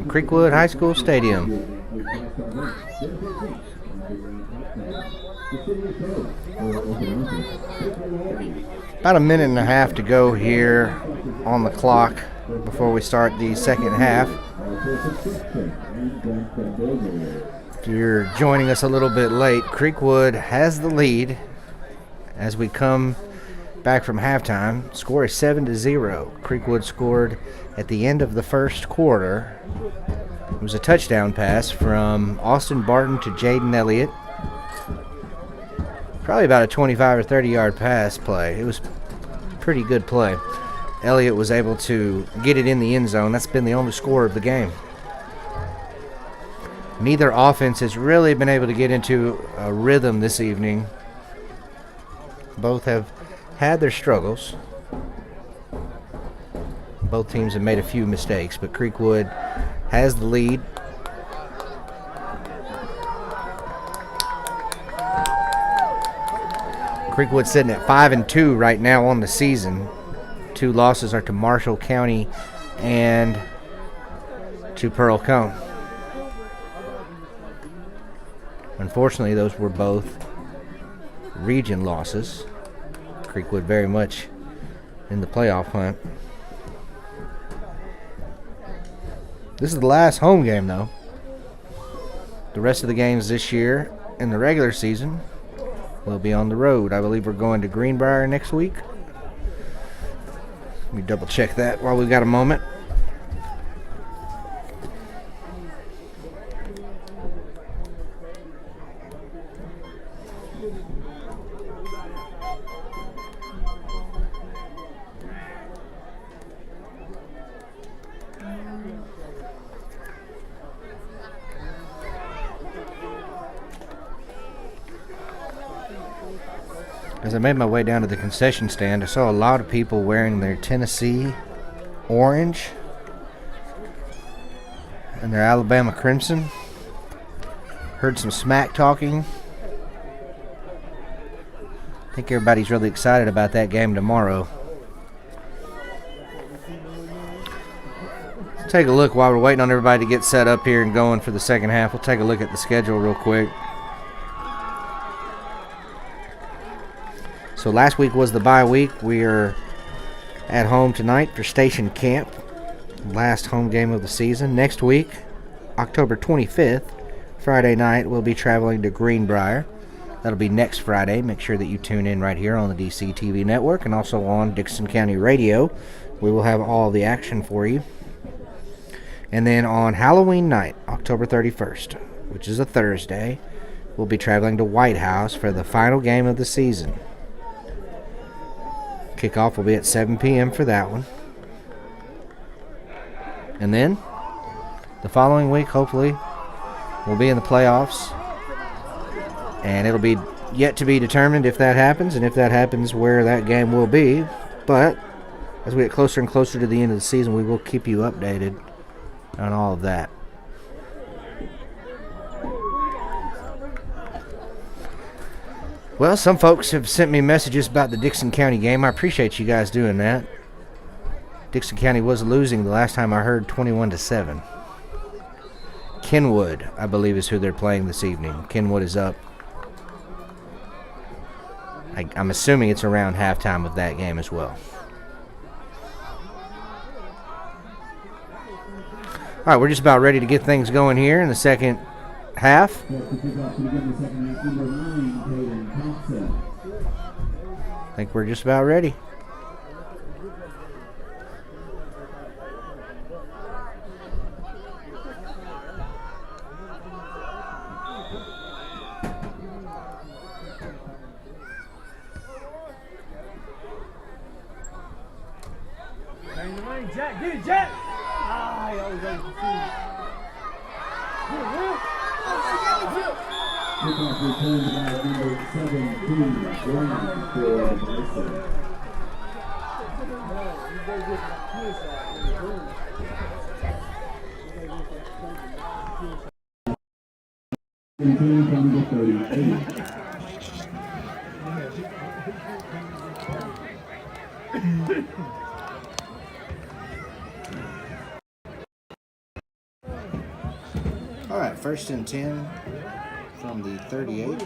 Creekwood High School Stadium. About a minute and a half to go here on the clock before we start the second half. If you're joining us a little bit late, Creekwood has the lead as we come back from halftime. Score is 7-0. Creekwood scored at the end of the first quarter. It was a touchdown pass from Austin Barton to Jaden Elliott. Probably about a 25 or 30 yard pass play. It was pretty good play. Elliott was able to get it in the end zone. That's been the only score of the game. Neither offense has really been able to get into a rhythm this evening. Both have had their struggles. Both teams have made a few mistakes, but Creekwood has the lead. Creekwood sitting at 5-2 right now on the season. 2 losses are to Marshall County and to Pearl Cone. Unfortunately, those were both region losses. Creekwood very much in the playoff hunt. This is the last home game, though. The rest of the games this year in the regular season will be on the road. I believe we're going to Greenbrier next week. Let me double check that while we've got a moment. As I made my way down to the concession stand, I saw a lot of people wearing their Tennessee orange and their Alabama crimson. Heard some smack talking. I think everybody's really excited about that game tomorrow. Let's take a look while we're waiting on everybody to get set up here and going for the second half. We'll take a look at the schedule real quick. So last week was the bye week. We are at home tonight for Station Camp, last home game of the season. Next week, October 25th, Friday night, we'll be traveling to Greenbrier. That'll be next Friday. Make sure that you tune in right here on the DC TV network and also on Dickson County Radio. We will have all the action for you. And then on Halloween night, October 31st, which is a Thursday, we'll be traveling to White House for the final game of the season. Kickoff will be at 7 p.m. for that one. And then, the following week, hopefully, we'll be in the playoffs. And it'll be yet to be determined if that happens, and if that happens, where that game will be. But, as we get closer and closer to the end of the season, we will keep you updated on all of that. Well, some folks have sent me messages about the Dickson County game. I appreciate you guys doing that. Dickson County was losing the last time I heard, 21-7. Kenwood, I believe, is who they're playing this evening. Kenwood is up. I'm assuming it's around halftime of that game as well. All right, we're just about ready to get things going here in the second half. I think we're just about ready. Jack, get it, Jack! Ah, he always goes to see. Kickoff returned by number 17, Brown for the Bison. Number 38. All right, 1st and 10 from the 38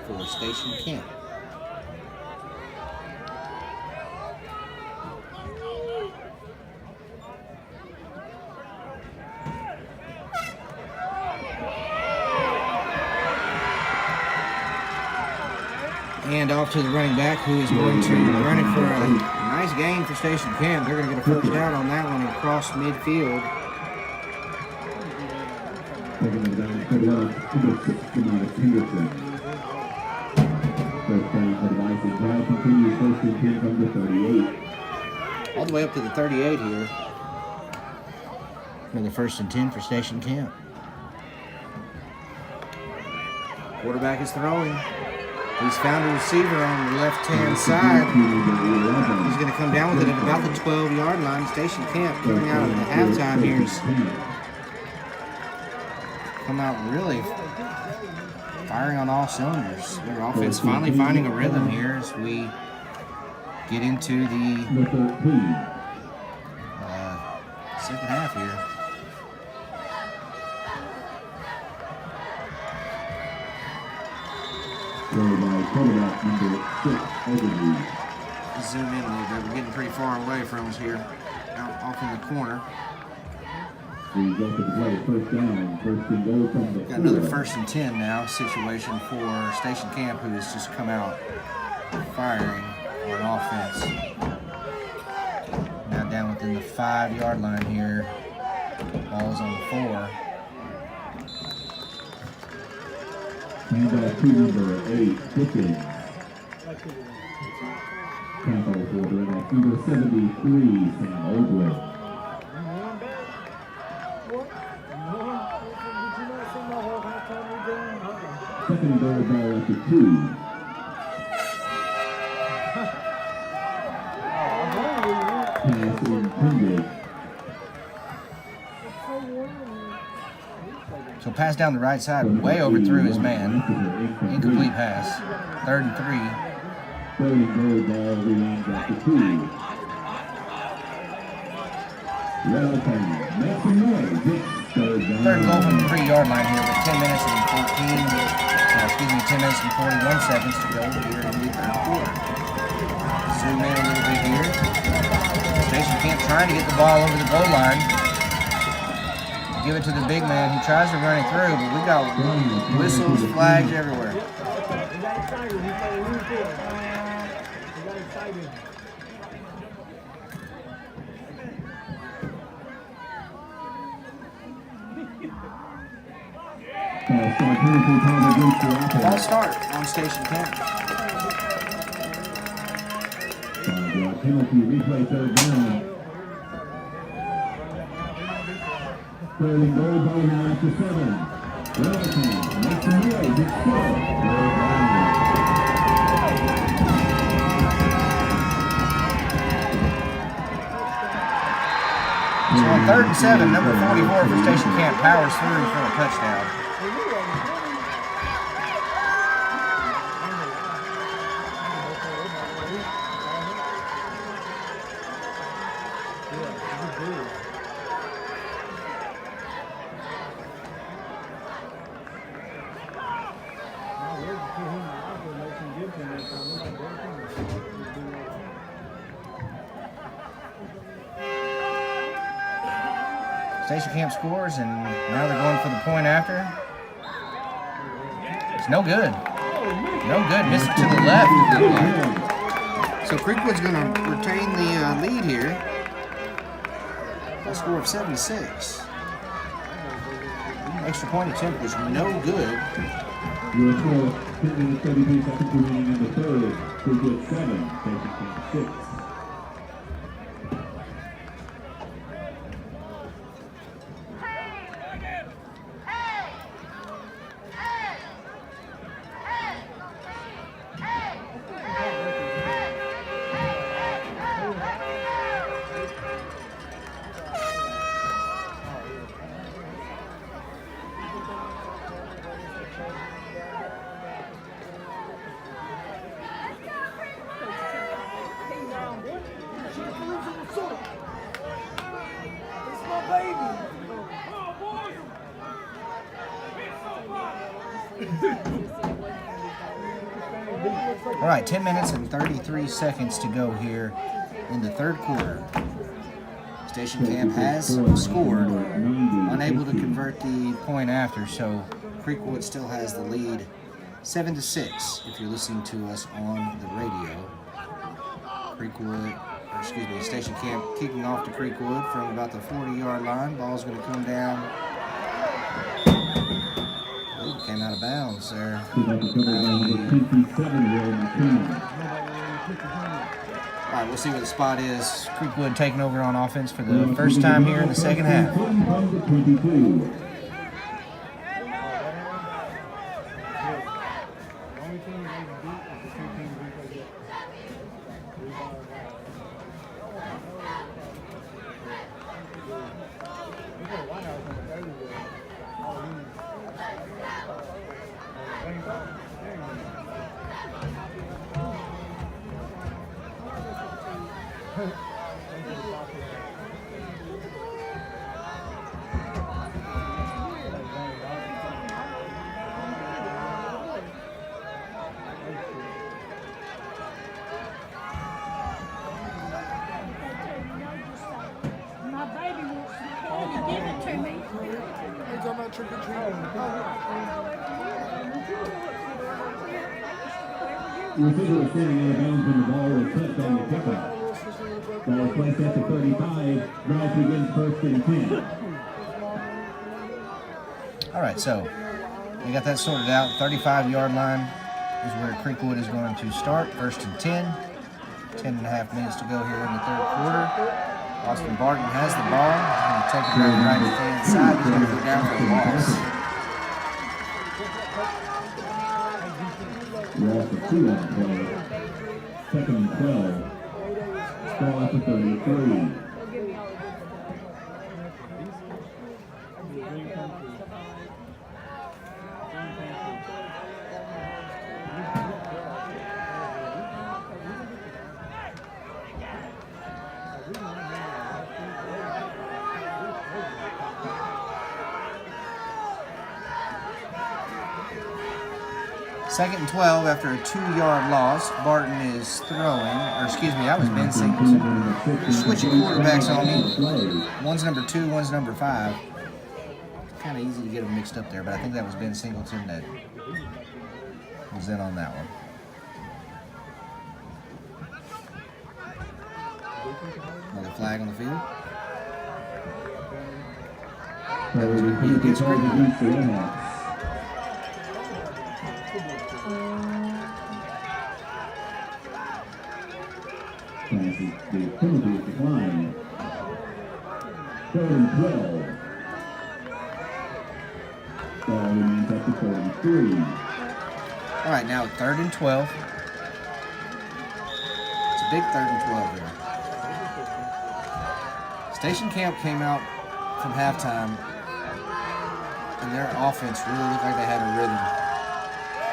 for Station Camp. And off to the running back, who is going to run it for a nice gain for Station Camp. They're going to get a first down on that one across midfield. All the way up to the 38 here. Another 1st and 10 for Station Camp. Quarterback is throwing. He's found a receiver on the left-hand side. He's going to come down with it at about the 12-yard line. Station Camp coming out of the halftime here is come out really firing on all cylinders. Their offense finally finding a rhythm here as we get into the second half here. Zoom in a little bit. We're getting pretty far away from us here, out off in the corner. Got another 1st and 10 now situation for Station Camp, who has just come out firing on offense. Now down within the 5-yard line here. Ball's on the 4. Number 8, Dickens. Tackle for the number 73, Sam Oldwell. Second goal ball at the 2. Pass intended. So pass down the right side, way overthrew his man. Incomplete pass. 3rd and 3. Third goal ball remains at the 2. Make some noise. Third goal from the 3-yard line here with 10 minutes and 10 minutes and 41 seconds to go here in the 3rd quarter. Zoom in a little bit here. Station Camp trying to get the ball over the goal line. Give it to the big man. He tries to run it through, but we got whistles, flags everywhere. False start on Station Camp. Penalty replay 3rd down. Third goal ball now at the 7. Relative, make some noise. It's 4. So on 3rd and 7, number 44 for Station Camp powers through for a touchdown. Station Camp scores, and now they're going for the point after. It's no good. No good. Missed it to the left. So Creekwood's going to retain the lead here. A score of 76. Extra point attempt was no good. Your score, 10 minutes, 33 seconds remaining in the 3rd. Creekwood 7, Station Camp 6. All right, 10 minutes and 33 seconds to go here in the third quarter. Station Camp has scored, unable to convert the point after, so Creekwood still has the lead 7-6 if you're listening to us on the radio. Station Camp kicking off to Creekwood from about the 40-yard line. Ball's going to come down. Oh, came out of bounds there. All right, we'll see what the spot is. Creekwood taking over on offense for the first time here in the second half. The receiver was standing out of bounds when the ball was touched on the kickoff. Ball is placed at the 35. Drive begins 1st and 10. All right, so we got that sorted out. 35-yard line is where Creekwood is going to start. 1st and 10. 10.5 minutes to go here in the third quarter. Austin Barton has the ball. He's going to take it around the right-hand side. He's going to go down for the loss. Loss of 2 on play. 2nd and 12. Ball at the 33. Second and 12 after a 2-yard loss. Barton is throwing, that was Ben Singleton. They're switching quarterbacks on me. One's number 2, one's number 5. Kind of easy to get them mixed up there, but I think that was Ben Singleton that was in on that one. Another flag on the field. That was going to be against Creekwood. The penalty is declined. 3rd and 12. Ball remains at the 43. All right, now 3rd and 12. It's a big 3rd and 12 here. Station Camp came out from halftime, and their offense really looked like they had a rhythm.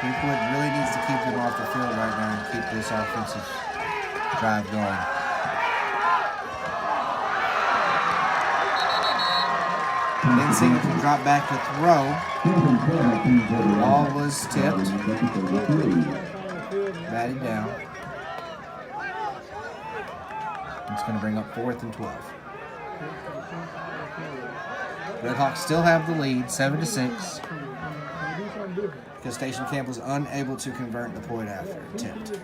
Creekwood really needs to keep them off the field right now and keep this offensive drive going. Ben Singleton dropped back to throw. Ball was tipped. Batted down. It's going to bring up 4th and 12. Redhawks still have the lead, 7-6. Because Station Camp was unable to convert the point after attempt.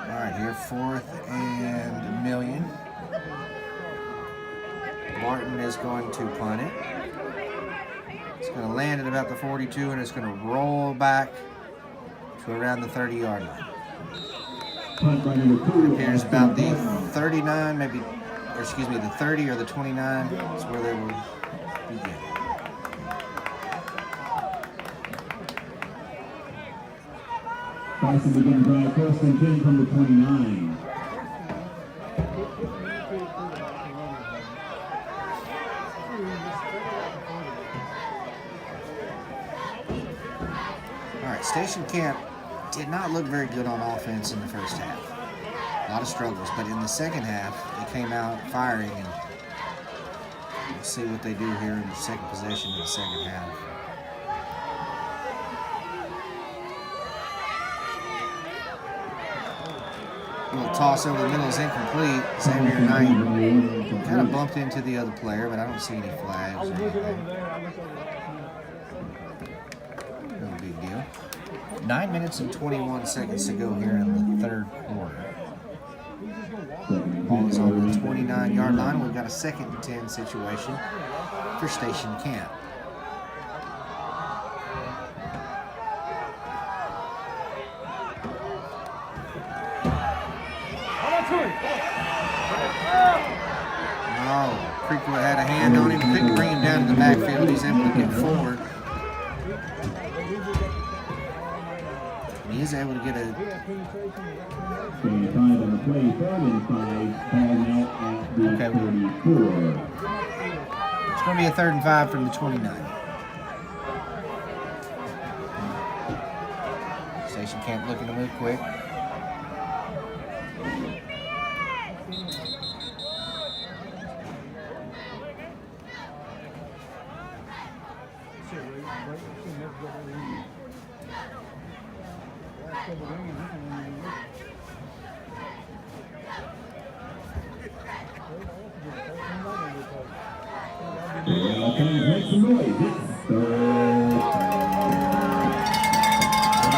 All right, here 4th and a million. Barton is going to punt it. It's going to land at about the 42, and it's going to roll back to around the 30-yard line. It appears about the 39, the 30 or the 29 is where they will begin. Bison begins drive 1st and 10 from the 29. All right, Station Camp did not look very good on offense in the first half. A lot of struggles, but in the second half, they came out firing and Let's see what they do here in the second possession of the second half. A little toss over the middle is incomplete. Xavier Knight kind of bumped into the other player, but I don't see any flags or anything. No big deal. 9 minutes and 21 seconds to go here in the third quarter. Ball is on the 29-yard line. We've got a 2nd and 10 situation for Station Camp. Oh, Creekwood had a hand on him. Couldn't bring him down to the backfield. He's able to get forward. He is able to get a... 25 on the play, 3rd and 5, ball now at the 34. It's going to be a 3rd and 5 from the 29. Station Camp looking to move quick. Make some noise. It's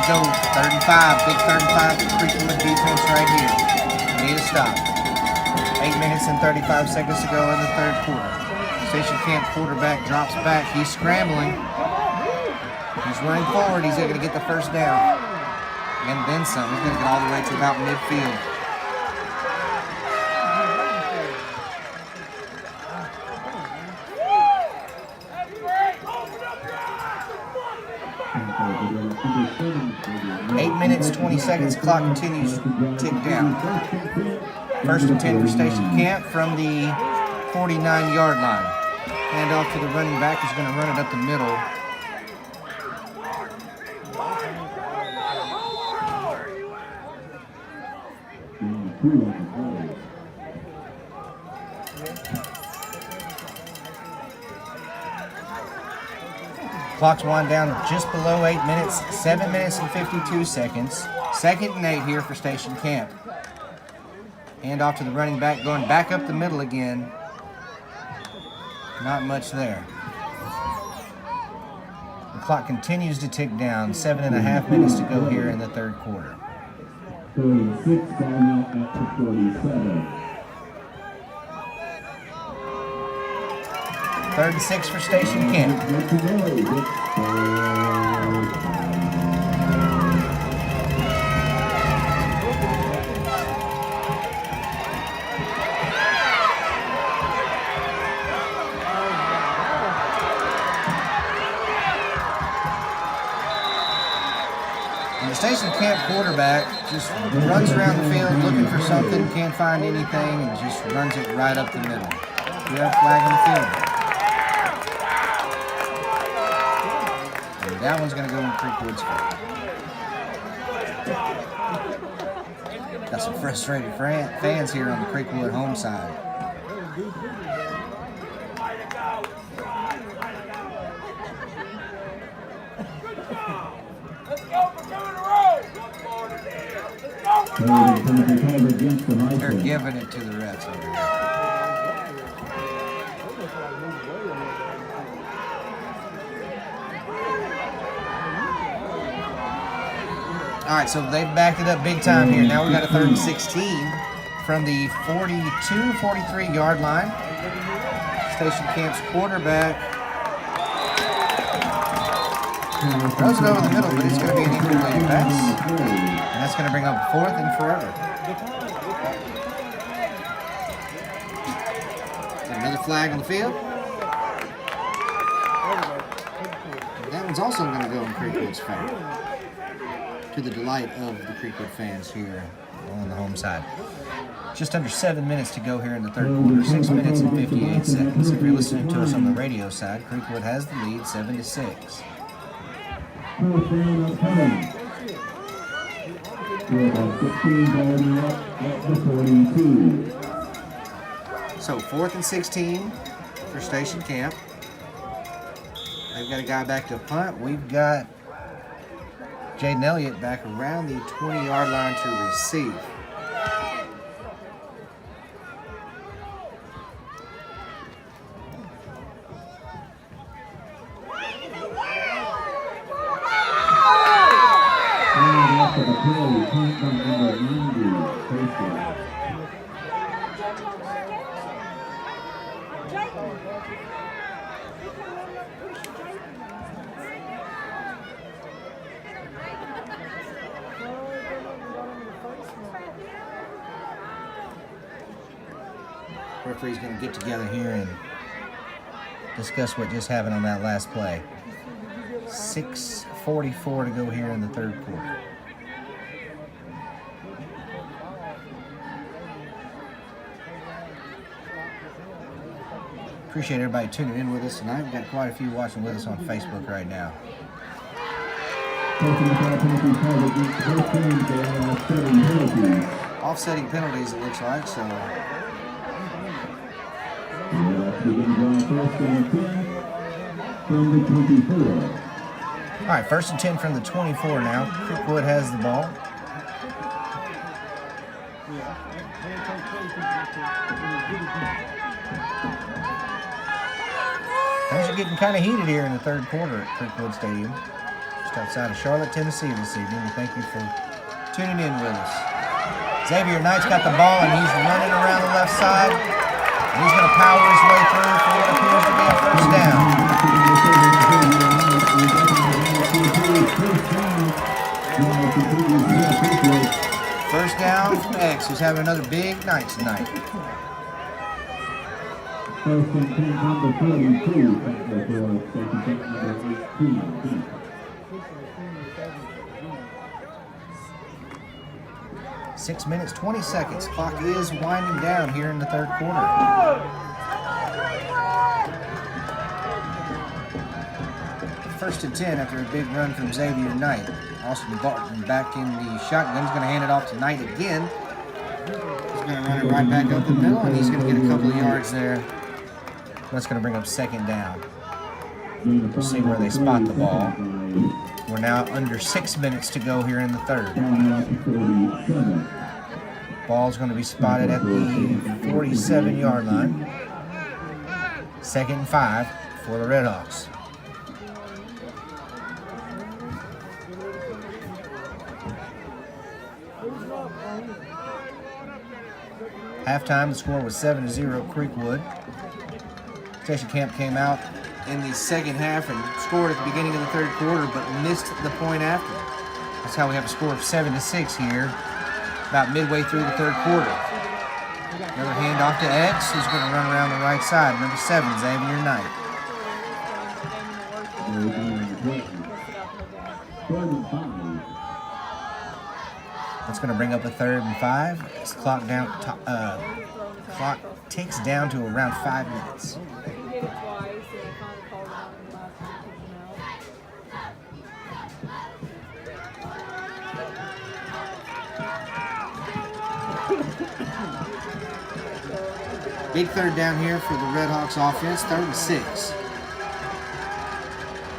Go, 3rd and 5, big 3rd and 5 for Creekwood defense right here. Need a stop. 8 minutes and 35 seconds to go in the third quarter. Station Camp quarterback drops back. He's scrambling. He's running forward. He's going to get the first down. And then some. He's going to get all the way to about midfield. Eight minutes, 20 seconds. Clock continues to tick down. 1st and 10 for Station Camp from the 49-yard line. Hand off to the running back. He's going to run it up the middle. Clock's wind down just below 8 minutes, 7 minutes and 52 seconds. 2nd and 8 here for Station Camp. Hand off to the running back, going back up the middle again. Not much there. The clock continues to tick down. 7.5 minutes to go here in the third quarter. 36, ball now at the 47. 3rd and 6 for Station Camp. And the Station Camp quarterback just runs around the field looking for something, can't find anything, and just runs it right up the middle. We have a flag on the field. That one's going to go in Creekwood's favor. Got some frustrated fans here on the Creekwood home side. They're giving it to the refs over here. All right, so they've backed it up big time here. Now we got a 3rd and 16 from the 43-yard line. Station Camp's quarterback throws it over the middle, but it's going to be an incomplete pass. And that's going to bring up 4th and forever. Another flag on the field. And that one's also going to go in Creekwood's favor, to the delight of the Creekwood fans here on the home side. Just under 7 minutes to go here in the third quarter, 6 minutes and 58 seconds. If you're listening to us on the radio side, Creekwood has the lead 7-6. So 4th and 16 for Station Camp. They've got a guy back to punt. We've got Jaden Elliott back around the 20-yard line to receive. And after the play, punt from number 90, Tracy. Referee's going to get together here and discuss what just happened on that last play. 6:44 to go here in the third quarter. Appreciate everybody tuning in with us tonight. We've got quite a few watching with us on Facebook right now. Offsetting penalties, it looks like, so. From the 24. All right, 1st and 10 from the 24 now. Creekwood has the ball. Things are getting kind of heated here in the third quarter at Creekwood Stadium, just outside of Charlotte, Tennessee this evening. We thank you for tuning in with us. Xavier Knight's got the ball, and he's running around the left side. And he's going to power his way through for what appears to be a first down. First down from X, who's having another big night tonight. First and 10 number 42. Station Camp number 18. 6 minutes, 20 seconds. Clock is winding down here in the third quarter. First and 10 after a big run from Xavier Knight. Austin Barton back in the shotgun. He's going to hand it off to Knight again. He's going to run it right back up the middle, and he's going to get a couple of yards there. That's going to bring up second down. We'll see where they spot the ball. We're now under 6 minutes to go here in the third. Ball's going to be spotted at the 47-yard line. 2nd and 5 for the Redhawks. Halftime, the score was 7-0 Creekwood. Station Camp came out in the second half and scored at the beginning of the third quarter, but missed the point after. That's how we have a score of 7-6 here, about midway through the third quarter. Another handoff to X, who's going to run around the right side. Number 7, Xavier Knight. That's going to bring up a 3rd and 5. This clock ticks down to around 5 minutes. Big third down here for the Redhawks offense, 3rd and 6.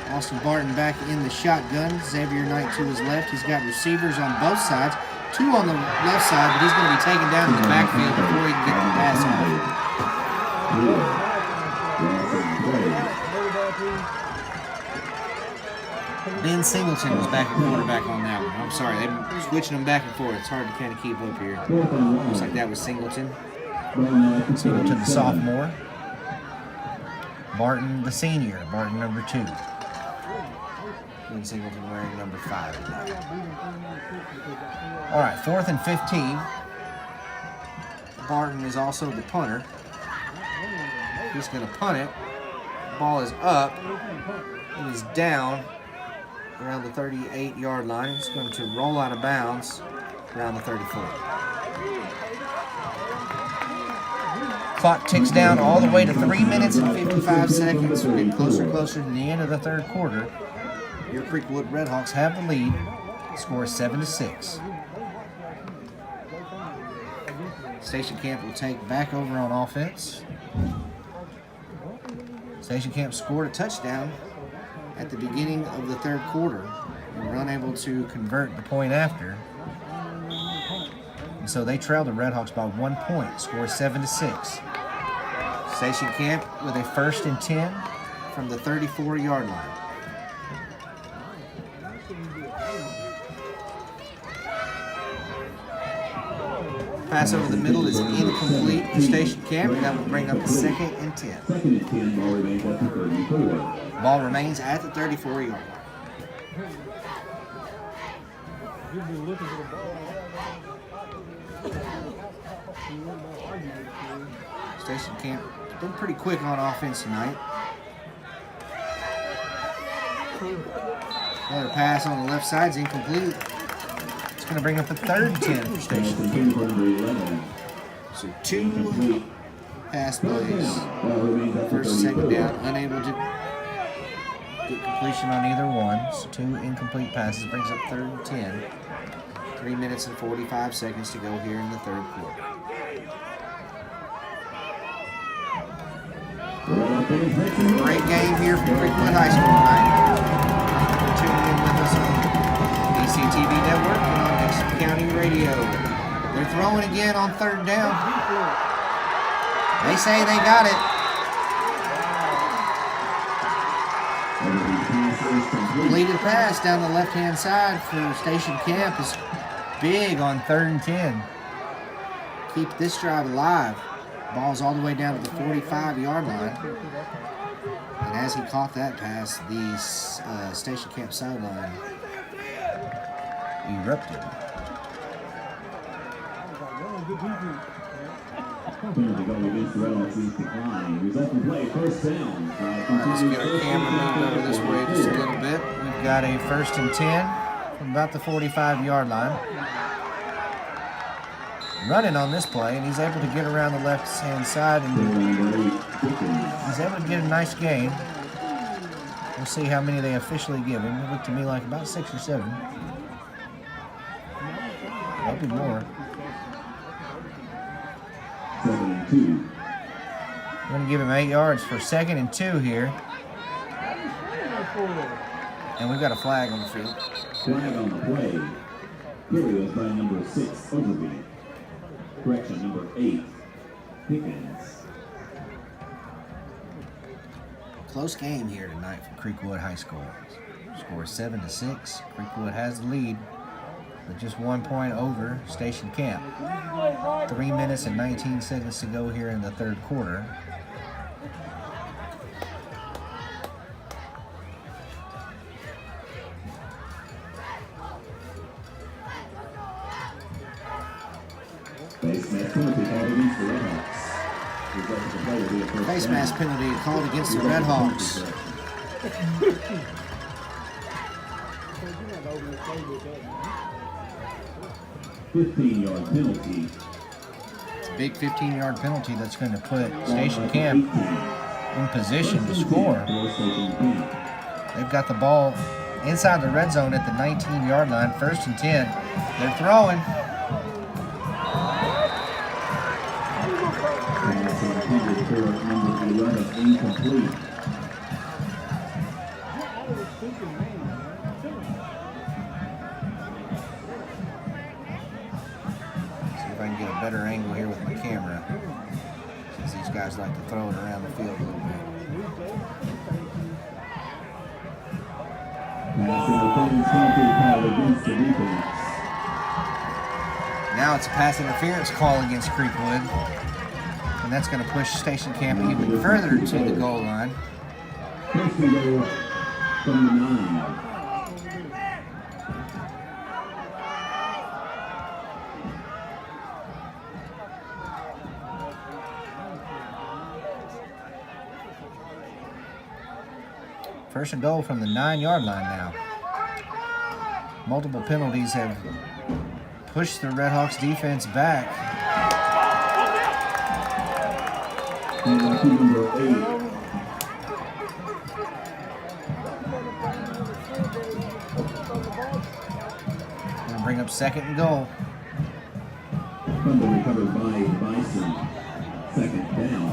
Austin Barton back in the shotgun. Xavier Knight to his left. He's got receivers on both sides. 2 on the left side, but he's going to be taken down in the backfield before he can get the pass off. Ben Singleton was back at quarterback on that one. I'm sorry, they've been switching them back and forth. It's hard to kind of keep up here. Looks like that was Singleton. Singleton, the sophomore. Barton, the senior. Barton, number 2. Ben Singleton wearing number 5. All right, 4th and 15. Barton is also the punter. He's going to punt it. The ball is up. It is down around the 38-yard line. It's going to roll out of bounds around the 34. Clock ticks down all the way to 3 minutes and 55 seconds. We're getting closer and closer to the end of the third quarter. Your Creekwood Redhawks have the lead. The score is 7-6. Station Camp will take back over on offense. Station Camp scored a touchdown at the beginning of the third quarter and were unable to convert the point after. And so they trailed the Redhawks by 1 point, score 7-6. Station Camp with a 1st and 10 from the 34-yard line. Pass over the middle is incomplete for Station Camp. That will bring up a 2nd and 10. 2nd and 10, ball remains at the 34. Ball remains at the 34-yard line. Station Camp been pretty quick on offense tonight. Another pass on the left side is incomplete. It's going to bring up a 3rd and 10 for Station Camp. So 2 pass plays. 1st, 2nd down, unable to get completion on either one. So 2 incomplete passes brings up 3rd and 10. 3 minutes and 45 seconds to go here in the third quarter. Great game here from Creekwood High School tonight. Thank you for tuning in with us on DCTV Network and on Dixon County Radio. They're throwing again on 3rd down. They say they got it. Completed pass down the left-hand side for Station Camp is big on 3rd and 10. Keep this drive alive. Ball's all the way down to the 45-yard line. And as he caught that pass, the Station Camp sideline erupted. Penalty going against the Redhawks is declined. Resulting play, 1st down. Let's get our camera moved over this way just a little bit. We've got a 1st and 10 from about the 45-yard line. Running on this play, and he's able to get around the left-hand side, and he's able to get a nice gain. We'll see how many they officially give him. It looked to me like about 6 or 7. Maybe more. 2nd and 2. I'm going to give him 8 yards for 2nd and 2 here. And we've got a flag on the field. Flag on the play. Carry was by number 6, Overby. Correction, number 8, Pickens. Close game here tonight for Creekwood High School. Score 7-6. Creekwood has the lead, but just 1 point over Station Camp. 3 minutes and 19 seconds to go here in the third quarter. Face mask penalty called against the Redhawks. Face mask penalty called against the Redhawks. 15-yard penalty. It's a big 15-yard penalty that's going to put Station Camp in position to score. They've got the ball inside the red zone at the 19-yard line, 1st and 10. They're throwing. Number 11, incomplete. See if I can get a better angle here with my camera, since these guys like to throw it around the field a little bit. Now it's a pass interference call against Creekwood. And that's going to push Station Camp even further to the goal line. First we go from the 9. First and goal from the 9-yard line now. Multiple penalties have pushed the Redhawks defense back. Number 8. Gonna bring up 2nd and goal. Fumble recovered by Bison. 2nd down.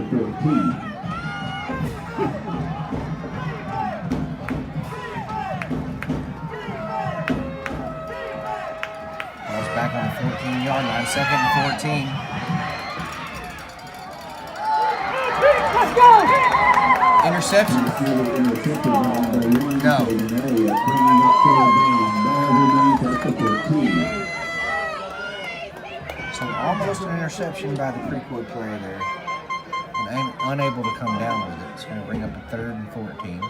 14. Ball's back on the 14-yard line. 2nd and 14. Let's go! Interception. No. So almost an interception by the Creekwood player there. But unable to come down with it. It's going to bring up a 3rd and 14.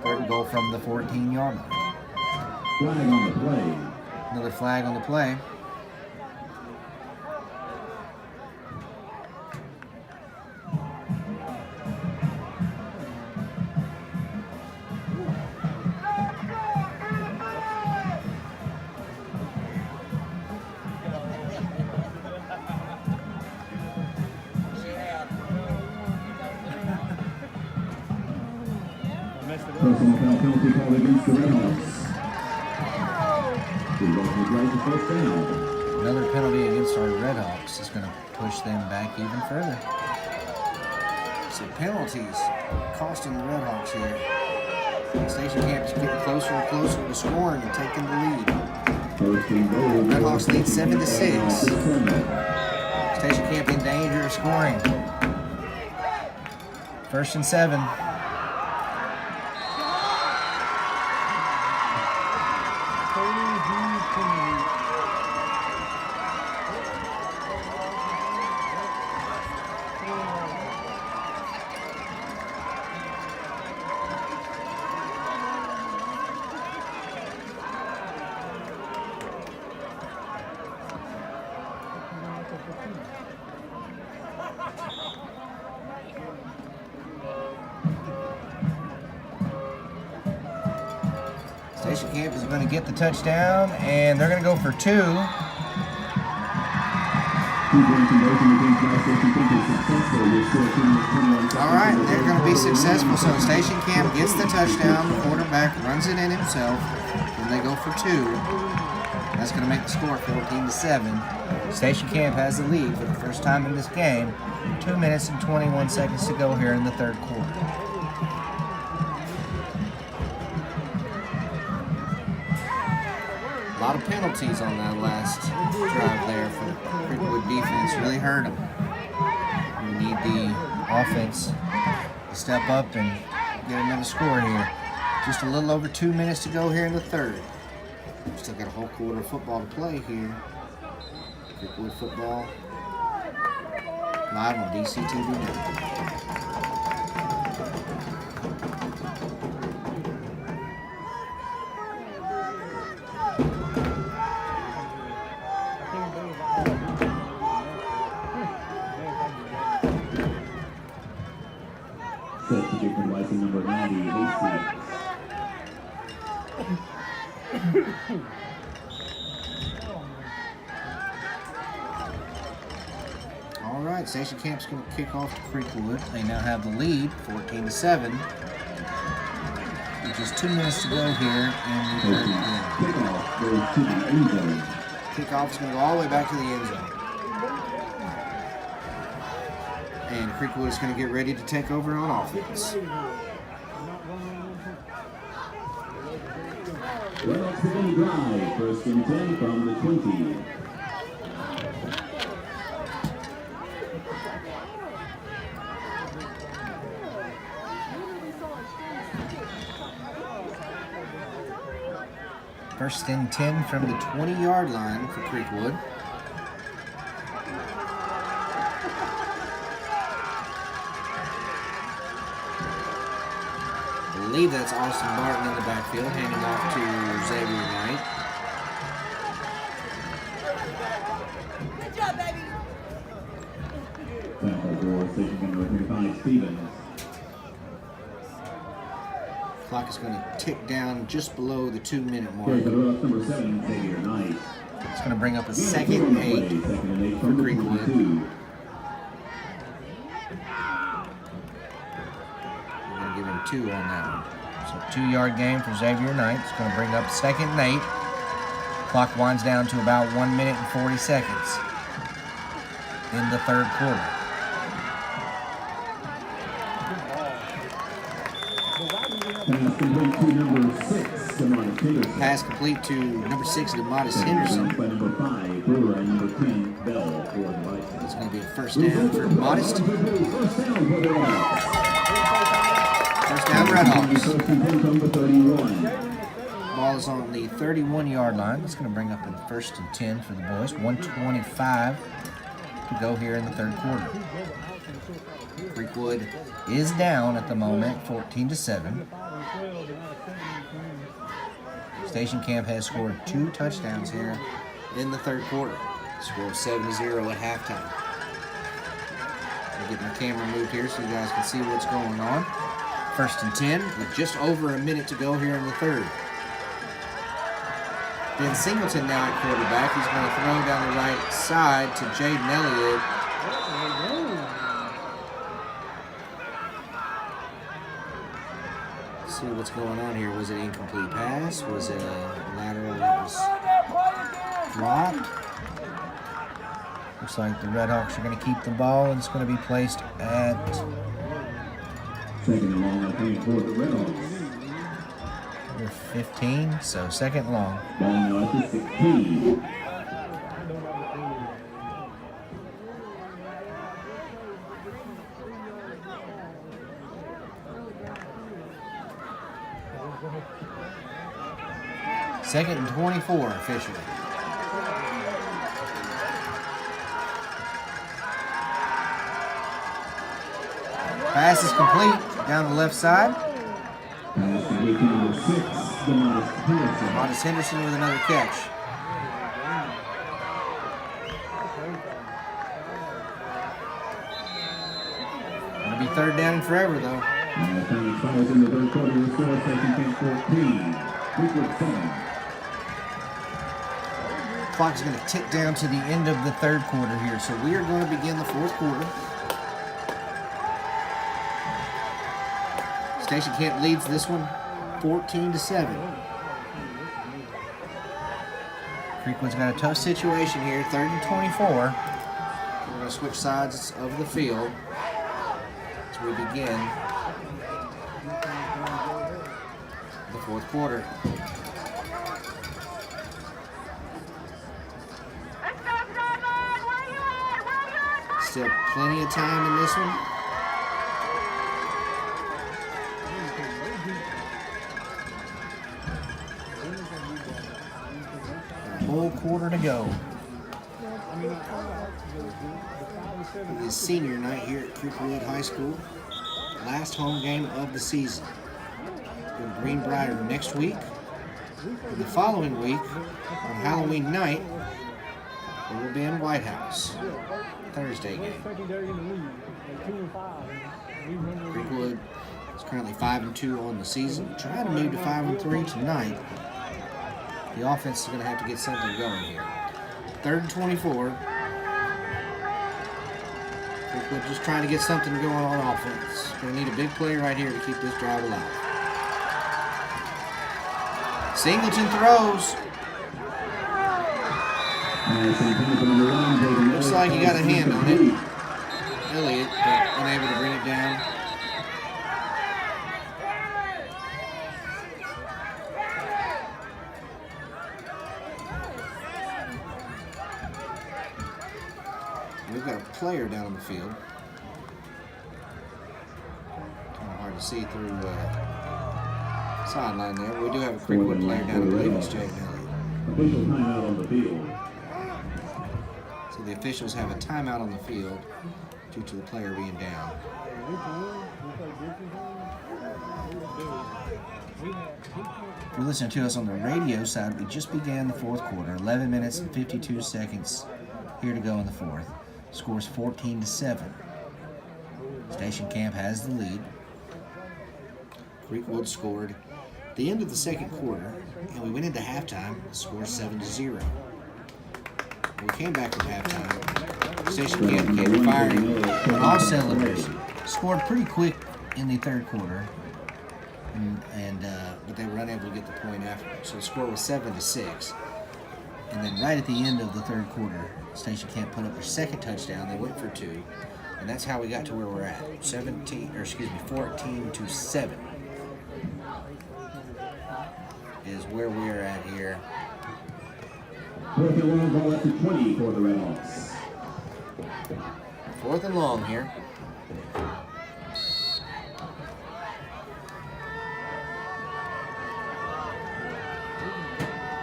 3rd and goal from the 14-yard line. Flag on the play. Another flag on the play. Personal foul penalty called against the Redhawks. The Redhawks right to first down. Another penalty against our Redhawks is going to push them back even further. So penalties costing the Redhawks here. Station Camp is getting closer and closer to scoring and taking the lead. First and goal. Redhawks lead 7-6. Station Camp in danger of scoring. 1st and 7. Station Camp is going to get the touchdown, and they're going to go for 2. All right, they're going to be successful. So Station Camp gets the touchdown. The quarterback runs it in himself, and they go for 2. That's going to make the score 14-7. Station Camp has the lead for the first time in this game. 2 minutes and 21 seconds to go here in the 3rd quarter. A lot of penalties on that last drive there for the Creekwood defense. Really hurt them. We need the offense to step up and get another score here. Just a little over 2 minutes to go here in the 3rd. Still got a whole quarter of football to play here. Creekwood football live on DCTV Network. Set to give from license number 90, Hastings. All right, Station Camp's going to kick off to Creekwood. They now have the lead, 14-7. With just 2 minutes to go here in the 3rd quarter. Kickoff goes to the end zone. Kickoff is going to go all the way back to the end zone. And Creekwood is going to get ready to take over on offense. Redhawks begin drive. 1st and 10 from the 20. First and 10 from the 20-yard line for Creekwood. I believe that's Austin Martin in the backfield, handing off to Xavier Knight. Good job, baby. Tackle for station number 35, Stevens. Clock is going to tick down just below the 2-minute mark. Here's the Redhawks number 7, Xavier Knight. It's going to bring up a 2nd and 8 Second and 8 for from the Creekwood. 22. We're going to give him 2 on that one. So 2-yard gain for Xavier Knight. It's going to bring up 2nd and 8. Clock winds down to about 1 minute and 40 seconds in the 3rd quarter. Pass complete to number 6, Demonis Henderson. Pass complete to number 6, Demonis Henderson. By number 5, Brewer, and number 10, Bell for the Vikings. It's going to be a first down for Modest. First down for the Redhawks. First down, Redhawks. First and 10 from the 31. Ball is on the 31-yard line. It's going to bring up in first and 10 for the boys. 1:25 to go here in the third quarter. Creekwood is down at the moment, 14-7. Station Camp has scored 2 touchdowns here in the third quarter. Score of 7-0 at halftime. I'll get my camera moved here so you guys can see what's going on. First and 10 with just over a minute to go here in the third. Ben Singleton now at quarterback. He's going to throw down the right side to Jaden Elliott. See what's going on here. Was it an incomplete pass? Was it a lateral that was dropped? Looks like the Redhawks are going to keep the ball, and it's going to be placed at Second and long, I think, for the Redhawks. number 15, so second long. Ball now at the 16. Second and 24 officially. Pass is complete down the left side. Pass complete to number 6, Demonis Henderson. Modest Henderson with another catch. Gonna be third down and forever though. Now time expires in the third quarter. The score, Station Camp 14. Creekwood 7. Clock's going to tick down to the end of the third quarter here, so we are going to begin the fourth quarter. Station Camp leads this one 14-7. Creekwood's got a tough situation here, 3rd and 24. We're going to switch sides of the field as we begin the fourth quarter. Still plenty of time in this one. A whole quarter to go. It is senior night here at Creekwood High School. Last home game of the season. In Greenbrier next week. And the following week, on Halloween night, it will be in White House. Thursday game. Creekwood is currently 5-2 on the season. Trying to move to 5-3 tonight. The offense is going to have to get something going here. 3rd and 24. Creekwood just trying to get something going on offense. Going to need a big play right here to keep this drive alive. Singleton throws. Looks like he got a hand on it. Elliott, but unable to bring it down. We've got a player down on the field. Kind of hard to see through sideline there. We do have a Creekwood player down, I believe it's Jaden Elliott. Official timeout on the field. So the officials have a timeout on the field due to the player being down. If you're listening to us on the radio side, we just began the fourth quarter. 11 minutes and 52 seconds here to go in the fourth. Scores 14-7. Station Camp has the lead. Creekwood scored at the end of the second quarter, and we went into halftime. The score 7-0. We came back from halftime. Station Camp came firing on all cylinders. Scored pretty quick in the third quarter, but they were unable to get the point after. So the score was 7-6. And then right at the end of the third quarter, Station Camp put up their second touchdown. They went for 2, and that's how we got to where we're at. 14-7. is where we're at here. 4th and long, ball at the 20 for the Redhawks. 4th and long here.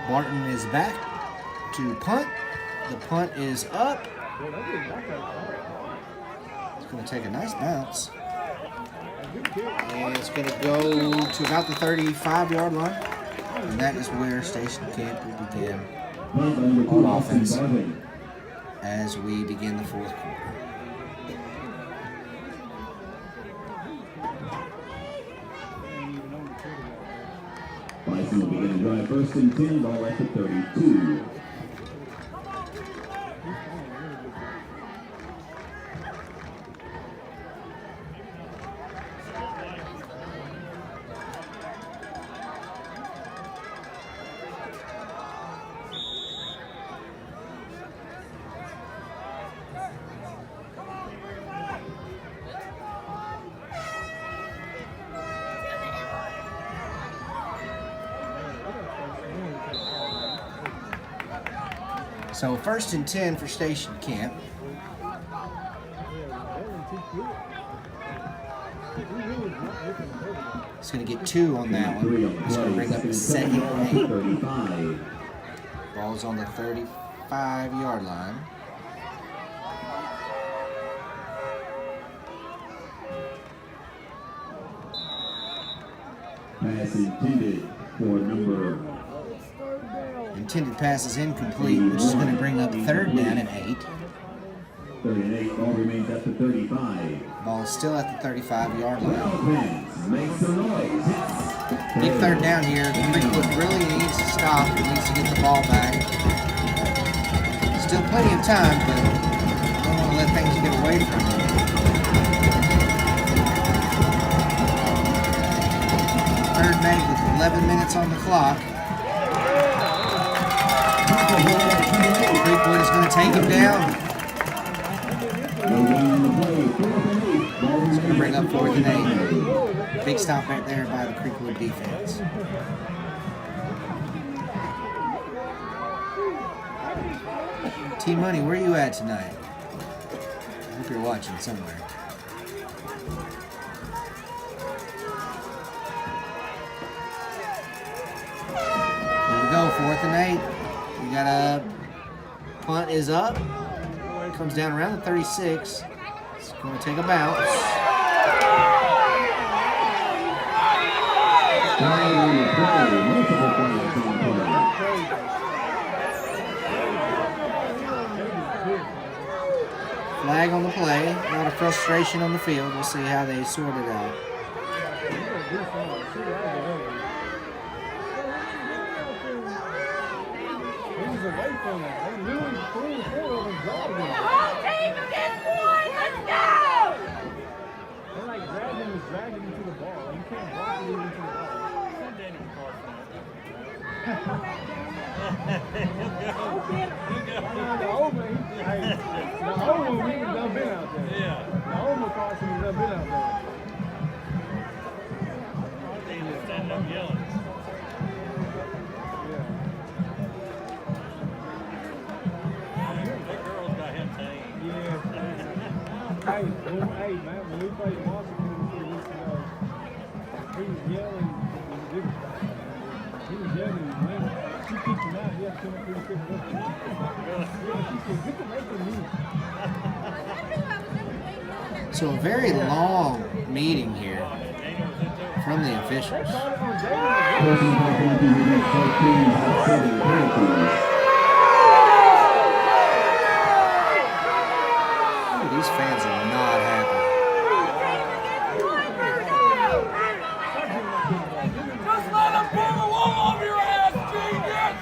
Barton is back to punt. The punt is up. It's going to take a nice bounce. And it's going to go to about the 35-yard line. And that is where Station Camp will begin on offense as we begin the 4th quarter. Bison will begin to drive 1st and 10, ball at the 32. So 1st and 10 for Station Camp. It's going to get 2 on that one. It's going to bring up the 2nd and 8. 35. Ball's on the 35-yard line. Pass intended for number. Intended pass is incomplete, which is going to bring up 3rd down and 8. 3rd and 8, ball remains at the 35. Ball is still at the 35-yard line. Offense makes some noise. Big 3rd down here. Creekwood really needs to stop. He needs to get the ball back. Still plenty of time, but don't want to let things get away from him. 3rd and 8 with 11 minutes on the clock. Creekwood is going to take him down. It's going to bring up 4th and 8. Big stop right there by the Creekwood defense. T-Money, where are you at tonight? I hope you're watching somewhere. Here we go, 4th and 8. We got a punt is up. Comes down around the 36. It's going to take a bounce. Flag on the play. A lot of frustration on the field. We'll see how they sort it out. Hey, man, when we played Washington a few weeks ago, he was yelling. He was yelling. She kicked him out. He had to come up here and pick him up. She said, "Get the make of me." So a very long meeting here from the officials. These fans are not happy. Just let him pull the wool over your ass, genius!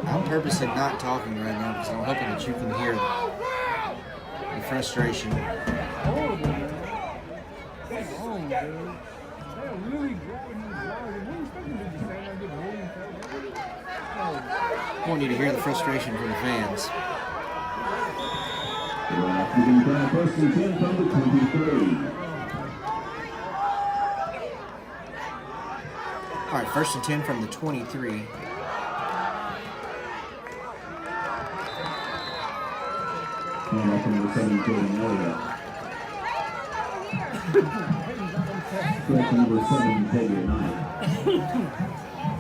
I'm purposely not talking right now because I'm hoping that you can hear the frustration. I want you to hear the frustration from the fans. We're going to try first and 10 from the 23. All right, first and 10 from the 23. And up number 7, Jordan Elliott. Stretch number 7, Xavier Knight.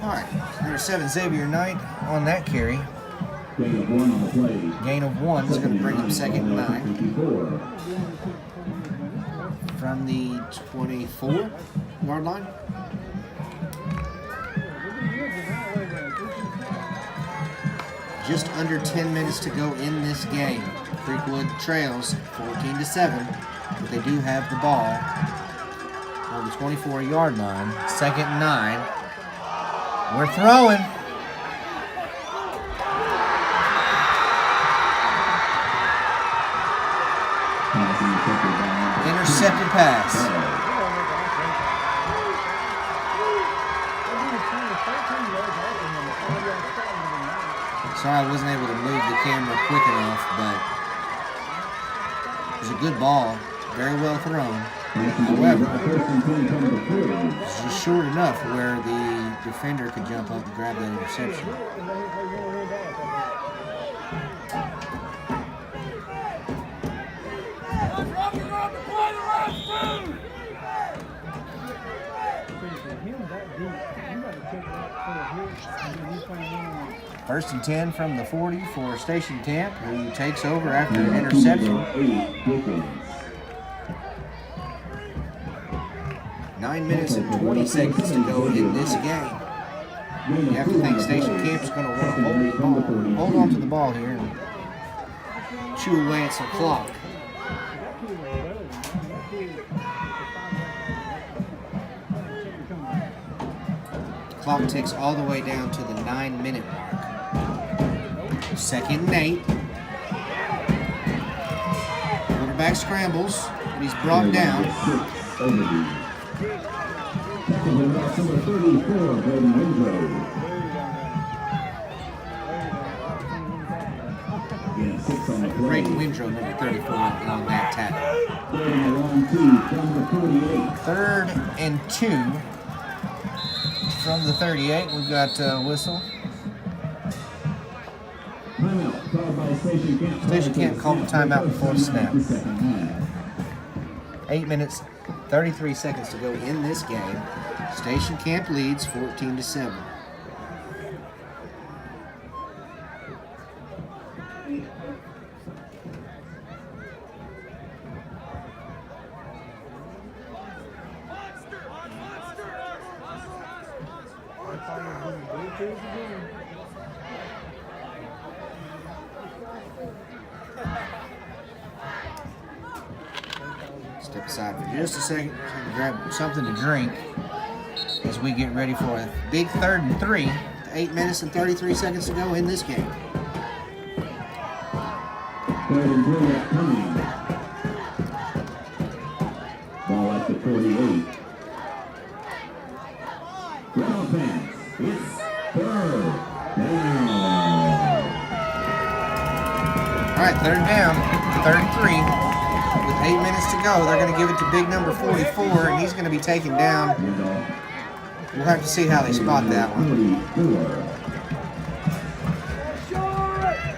All right, number 7, Xavier Knight on that carry. Gain of 1 on the play. Gain of 1 is going to bring him second and 9 54. from the 24-yard line. Just under 10 minutes to go in this game. Creekwood trails 14-7, but they do have the ball on the 24-yard line. Second and 9. We're throwing. Intercepted pass. Sorry I wasn't able to move the camera quick enough, but it was a good ball. Very well thrown. However, it's just short enough where the defender could jump up and grab that interception. First and 10 from the 40 for Station Camp, who takes over after an interception. 9 minutes and 20 seconds to go in this game. You have to think Station Camp is going to want to hold on to the ball here and chew away at some clock. Clock ticks all the way down to the 9-minute mark. Second and 8. Quarterback scrambles, but he's brought down. Braden Windrow, number 34, on that tackle. 3rd and 2 from the 38. We've got whistle. Station Camp called the timeout before the snap. 8 minutes, 33 seconds to go in this game. Station Camp leads 14-7. Step aside for just a second, grab something to drink as we get ready for a big 3rd and 3. 8 minutes and 33 seconds to go in this game. 3rd and 3 at coming. Ball at the 48. Ground pass. It's 3rd down. All right, 3rd down, 3rd and 3. With 8 minutes to go, they're going to give it to big number 44, and he's going to be taken down. We'll have to see how they spot that one.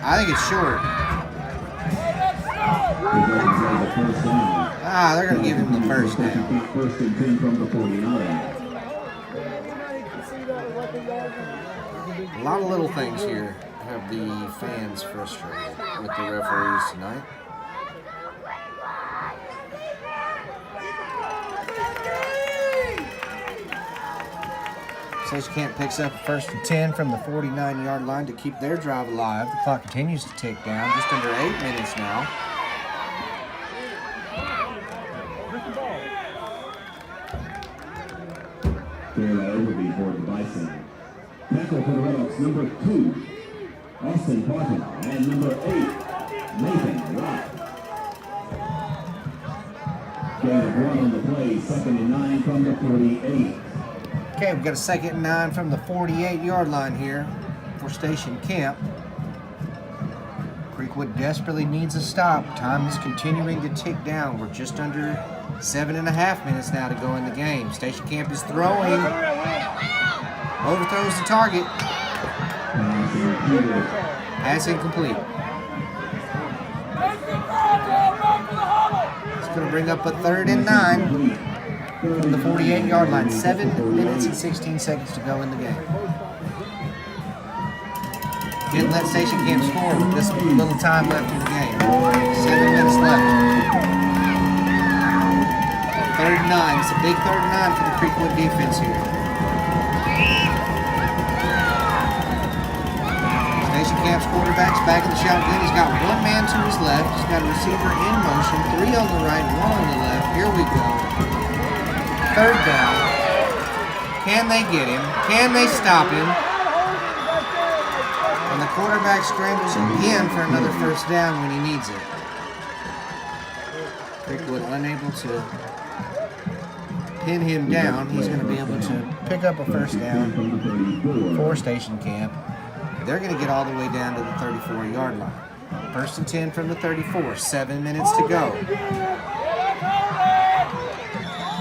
I think it's short. They're going to give him the first down. First and 10 from the 49. A lot of little things here have the fans frustrated with the referees tonight. Station Camp picks up a 1st and 10 from the 49-yard line to keep their drive alive. The clock continues to tick down, just under 8 minutes now. Clear that overbeat for the Bison. Tackle for the Redhawks, number 2, Austin Barton, and number 8, Nathan Rock. Gain of 1 on the play, 2nd and 9 from the 48. Okay, we've got a 2nd and 9 from the 48-yard line here for Station Camp. Creekwood desperately needs a stop. Time is continuing to tick down. We're just under 7.5 minutes now to go in the game. Station Camp is throwing. Overthrows the target. Pass incomplete. It's going to bring up a 3rd and 9 from the 48-yard line. 7 minutes and 16 seconds to go in the game. Didn't let Station Camp score with this little time left in the game. 7 minutes left. 3rd and 9. It's a big 3rd and 9 for the Creekwood defense here. Station Camp's quarterback's back in the shotgun. He's got one man to his left. He's got a receiver in motion. 3 on the right, 1 on the left. Here we go. 3rd down. Can they get him? Can they stop him? And the quarterback scrambles again for another 1st down when he needs it. Creekwood unable to pin him down. He's going to be able to pick up a 1st down for Station Camp. They're going to get all the way down to the 34-yard line. 1st and 10 from the 34. 7 minutes to go.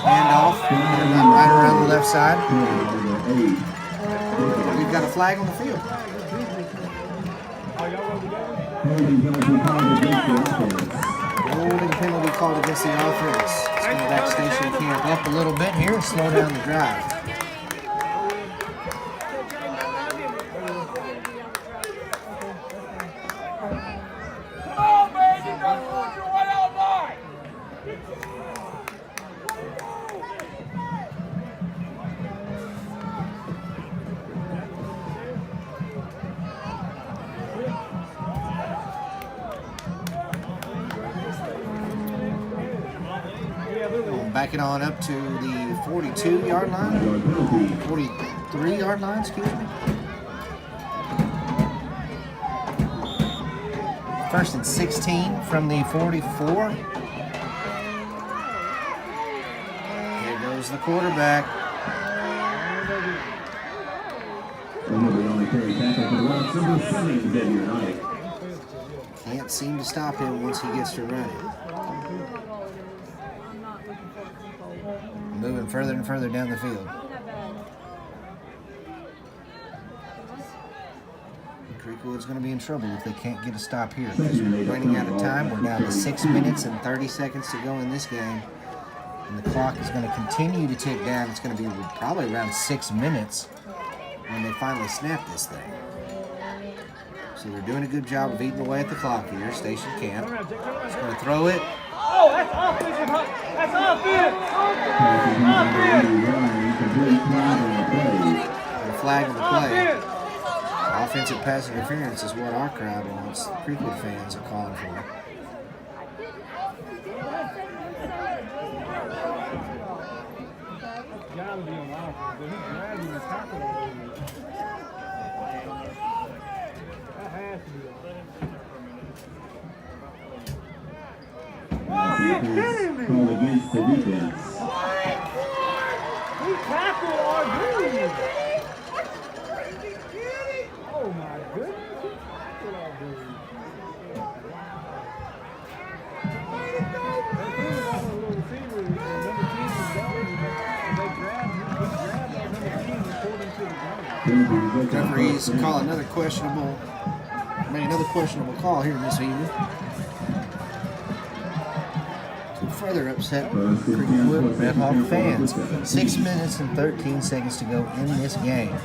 Handoff. Right around the left side. We've got a flag on the field. Holding penalty called against the offense. It's going to back Station Camp up a little bit here and slow down the drive. Back it on up to the 42-yard line. 43-yard line, excuse me. 1st and 16 from the 44. Here goes the quarterback. Can't seem to stop him once he gets to running. Moving further and further down the field. Creekwood's going to be in trouble if they can't get a stop here. We're running out of time. We're down to 6 minutes and 30 seconds to go in this game. And the clock is going to continue to tick down. It's going to be probably around 6 minutes when they finally snap this thing. So they're doing a good job of eating away at the clock here. Station Camp is going to throw it. Oh, that's offensive. That's offense. The flag on the play. Offensive pass interference is what our crowd wants. The Creekwood fans are calling for. Gotta be on offense. He's dragging the tackle. That has to be on. Oh, you're kidding me! Call against the defense. He tackled our dude! Oh my goodness, he tackled our dude. Referees call another questionable call here this evening. To further upset Creekwood Red Hawk fans. 6 minutes and 13 seconds to go in this game.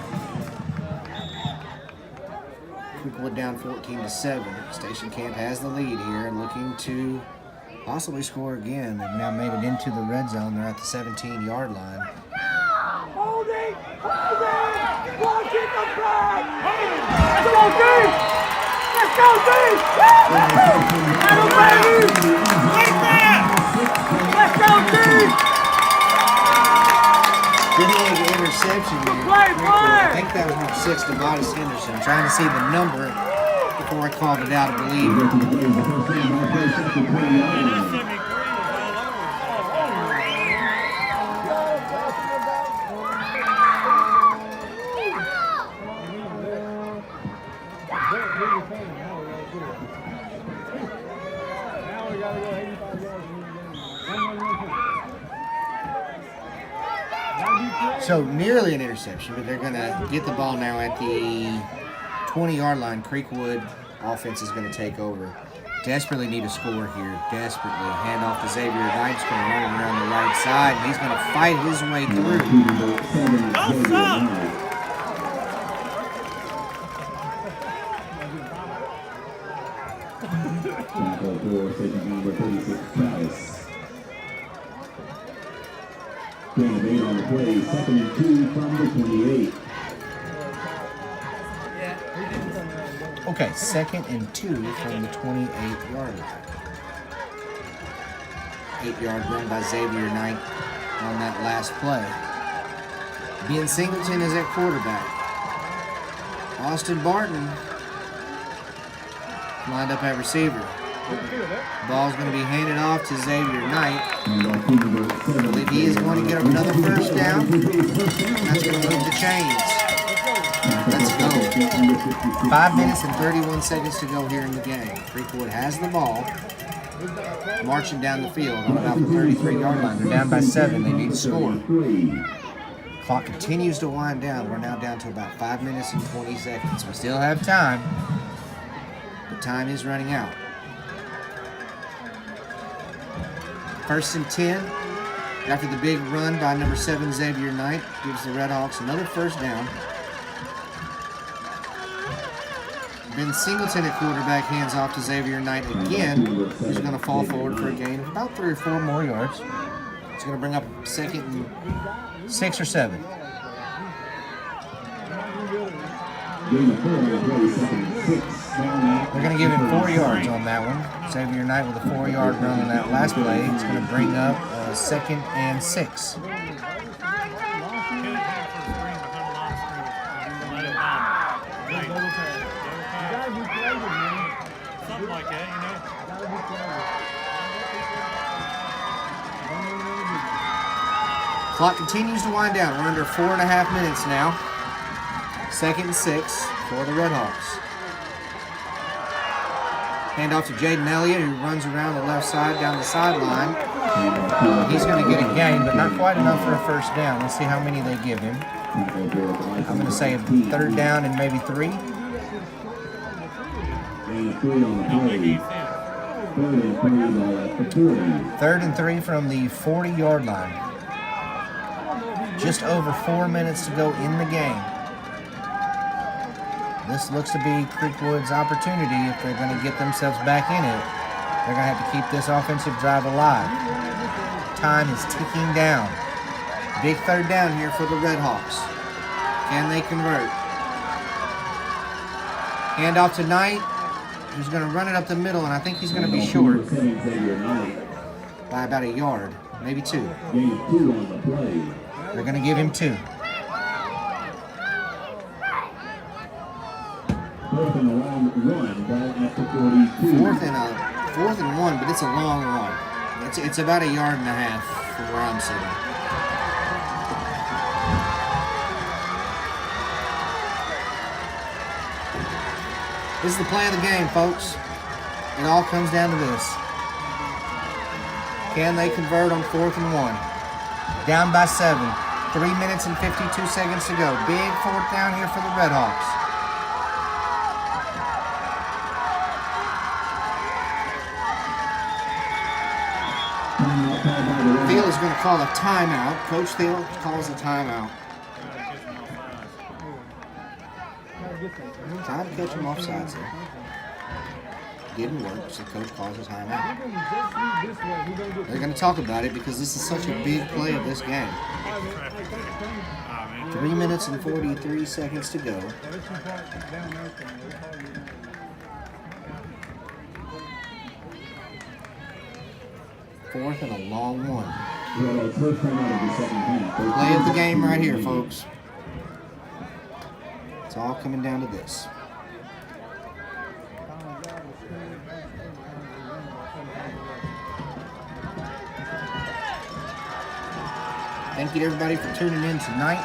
Creekwood down 14-7. Station Camp has the lead here and looking to possibly score again. They've now made it into the red zone. They're at the 17-yard line. Hold it! Hold it! Watch it, the flag! Let's go, team! Let's go, team! Battle, baby! Right there! Let's go, team! Big interception here. Play! I think that was number 6, Devontae Henderson. Trying to see the number before I called it out, I believe. So nearly an interception, but they're going to get the ball now at the 20-yard line. Creekwood offense is going to take over. Desperately need a score here. Desperately. Hand off to Xavier Knight's going to run him around the right side, and he's going to fight his way through. Tackle for safety number 36, Travis. Gain of 8 on the play, 2nd and 2 from the 28. Okay, 2nd and 2 from the 28-yard line. 8-yard run by Xavier Knight on that last play. Ben Singleton is at quarterback. Austin Barton lined up at receiver. Ball's going to be handed off to Xavier Knight. I believe he is going to get another first down. That's going to move the chains. Let's go. 5 minutes and 31 seconds to go here in the game. Creekwood has the ball. Marching down the field on about the 33-yard line. They're down by 7. They need to score. Clock continues to wind down. We're now down to about 5 minutes and 20 seconds. We still have time, but time is running out. 1st and 10. After the big run by number 7, Xavier Knight, gives the Redhawks another first down. Ben Singleton at quarterback hands off to Xavier Knight again, who's going to fall forward for a gain of about 3 or 4 more yards. It's going to bring up 2nd and 6 or 7. They're going to give him 4 yards on that one. Xavier Knight with a 4-yard run on that last play. It's going to bring up 2nd and 6. Something like that, you know. Clock continues to wind down. We're under 4.5 minutes now. 2nd and 6 for the Redhawks. Hand off to Jaden Elliott, who runs around the left side down the sideline. He's going to get a gain, but not quite enough for a first down. Let's see how many they give him. I'm going to say 3rd down and maybe 3. Third and 3 from the 40-yard line. Just over 4 minutes to go in the game. This looks to be Creekwood's opportunity if they're going to get themselves back in it. They're going to have to keep this offensive drive alive. Time is ticking down. Big 3rd down here for the Redhawks. Can they convert? Hand off to Knight, who's going to run it up the middle, and I think he's going to be short by about 1 yard, maybe 2. They're going to give him 2. 4th and a long run, ball at the 42. 4th and 1, but it's a long run. It's about 1.5 yards from where I'm sitting. This is the play of the game, folks. It all comes down to this. Can they convert on 4th and 1? Down by 7. 3 minutes and 52 seconds to go. Big 4th down here for the Redhawks. Thiel is going to call a timeout. Coach Thiel calls a timeout. Trying to catch him offsides there. Didn't work, so coach calls a timeout. They're going to talk about it because this is such a big play of this game. 3 minutes and 43 seconds to go. Fourth and a long one. Play of the game right here, folks. It's all coming down to this. Thank you to everybody for tuning in tonight.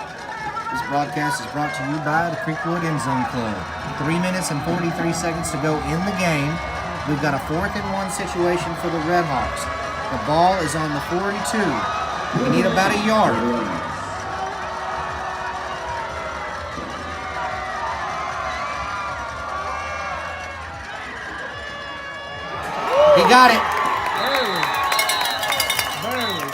This broadcast is brought to you by the Creekwood End Zone Club. 3 minutes and 43 seconds to go in the game. We've got a 4th and 1 situation for the Redhawks. The ball is on the 42. We need about 1 yard. got it. Barely.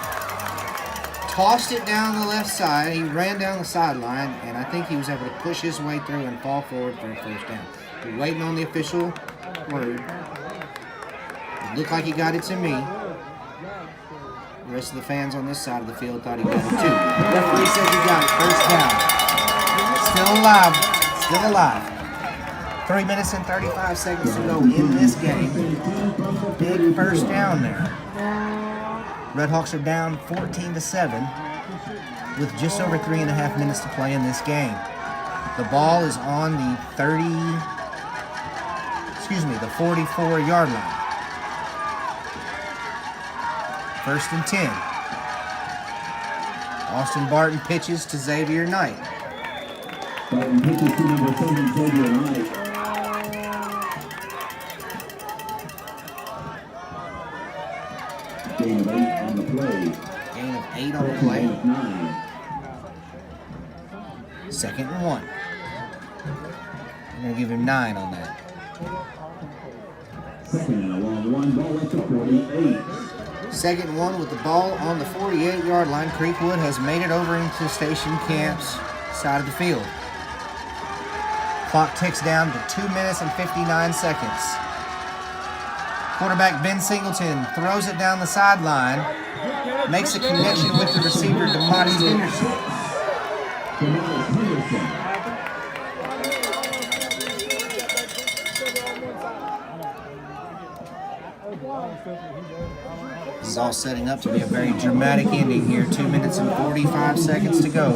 Tossed it down the left side. He ran down the sideline, and I think he was able to push his way through and fall forward for a first down. We're waiting on the official word. It looked like he got it to me. The rest of the fans on this side of the field thought he got it too. The referee says he got it. First down. Still alive. Still alive. 3 minutes and 35 seconds to go in this game. Big first down there. Redhawks are down 14-7 with just over 3.5 minutes to play in this game. The ball is on the 44-yard line. First and 10. Austin Barton pitches to Xavier Knight. Barton pitches to number 7, Xavier Knight. Gain of 8 on the play. Gain of 8 on the play. Gain of 9. Second and 1. I'm going to give him 9 on that. Second and a long one. Ball at the 48. Second and 1 with the ball on the 48-yard line. Creekwood has made it over into Station Camp's side of the field. Clock ticks down to 2 minutes and 59 seconds. Quarterback Ben Singleton throws it down the sideline. Makes a connection with the receiver, DeMontis Henderson. DeMontis Henderson. This is all setting up to be a very dramatic ending here. 2 minutes and 45 seconds to go.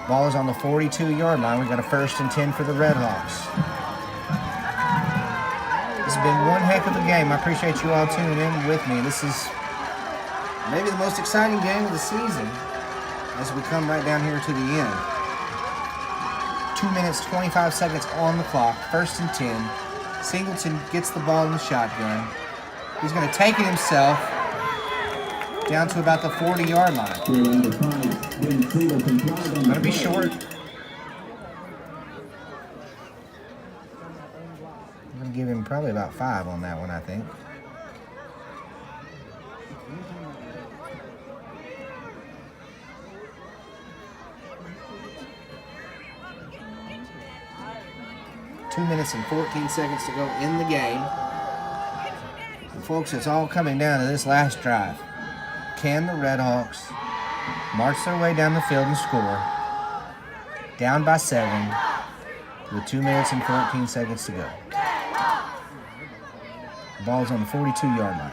Ball is on the 42-yard line. We've got a first and 10 for the Redhawks. This has been one heck of a game. I appreciate you all tuning in with me. This is maybe the most exciting game of the season as we come right down here to the end. 2 minutes, 25 seconds on the clock. First and 10. Singleton gets the ball in the shotgun. He's going to take it himself down to about the 40-yard line. Going to be short. I'm going to give him probably about 5 on that one, I think. Two minutes and 14 seconds to go in the game. And folks, it's all coming down to this last drive. Can the Redhawks march their way down the field and score? Down by 7 with 2 minutes and 14 seconds to go. The ball's on the 42-yard line.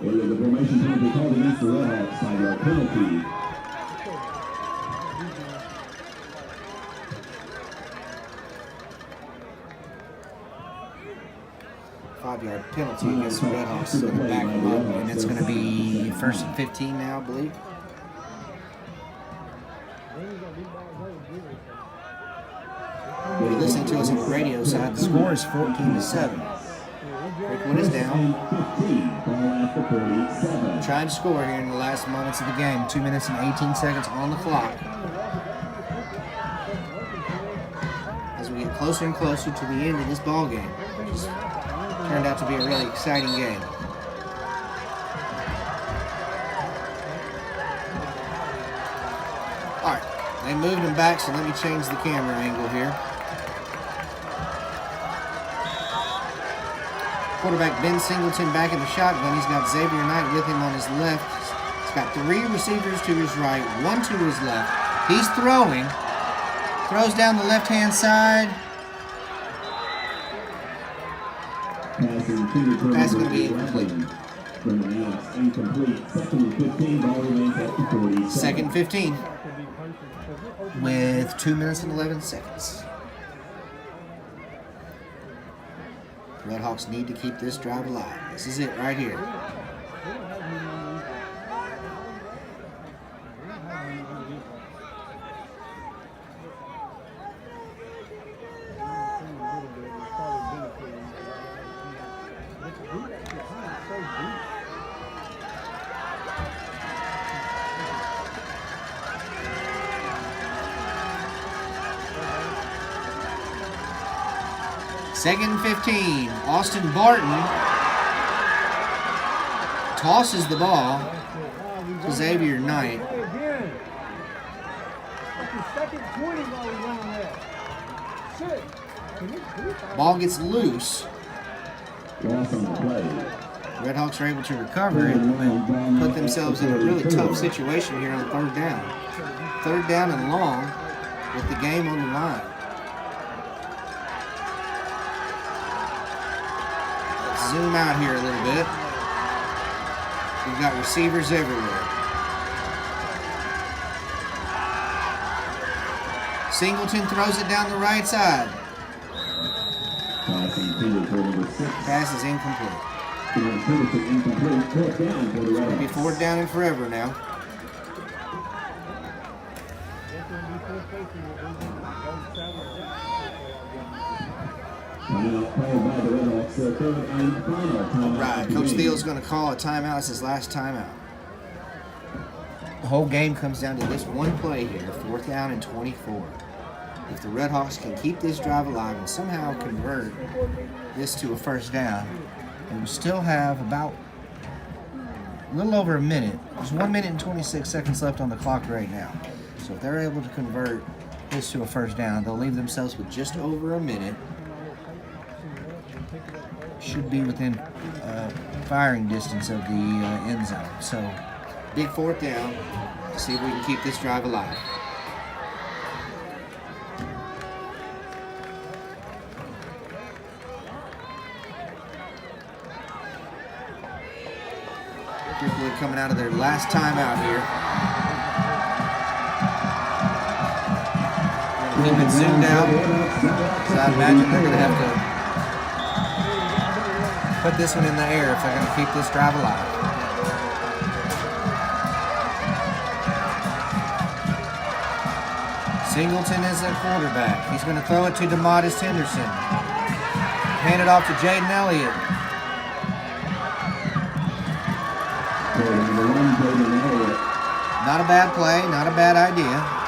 Well, the formation penalty called against the Redhawks, 5-yard penalty. Five-yard penalty against the Redhawks. Going to back them up, and it's going to be first and 15 now, I believe. If you're listening to us on the radio side, the score is 14-7. Creekwood is down. Trying to score here in the last moments of the game. 2 minutes and 18 seconds on the clock. As we get closer and closer to the end of this ball game, which turned out to be a really exciting game. All right, they moved him back, so let me change the camera angle here. Quarterback Ben Singleton back in the shotgun. He's got Xavier Knight with him on his left. He's got 3 receivers to his right, 1 to his left. He's throwing. Throws down the left-hand side. Pass going to be incomplete. Second 15. With 2 minutes and 11 seconds. Redhawks need to keep this drive alive. This is it right here. Second and 15. Austin Barton tosses the ball to Xavier Knight. Play again. Second 20 while we run that. Shit. Ball gets loose. Loss on the play. Redhawks are able to recover it and put themselves in a really tough situation here on third down. Third down and long with the game on the line. Let's zoom out here a little bit. We've got receivers everywhere. Singleton throws it down the right side. Pass intended for number 6. Pass is incomplete. Intended to incomplete. Fourth down for the It'll be Redhawks. fourth down and forever now. Timeout called by the Redhawks. Their third and final timeout. Right, of the Coach game. Thiel's going to call a timeout. It's his last timeout. The whole game comes down to this one play here, fourth down and 24. If the Redhawks can keep this drive alive and somehow convert this to a first down, they will still have about a little over a minute. There's 1 minute and 26 seconds left on the clock right now. So if they're able to convert this to a first down, they'll leave themselves with just over a minute. Should be within firing distance of the end zone. So, big fourth down to see if we can keep this drive alive. Crickwood coming out of their last timeout here. Keep it zoomed out. So I imagine they're going to have to put this one in the air if they're going to keep this drive alive. Singleton is the quarterback. He's going to throw it to DeModis Henderson. Hand it off to Jaden Elliott. Not a bad play, not a bad idea.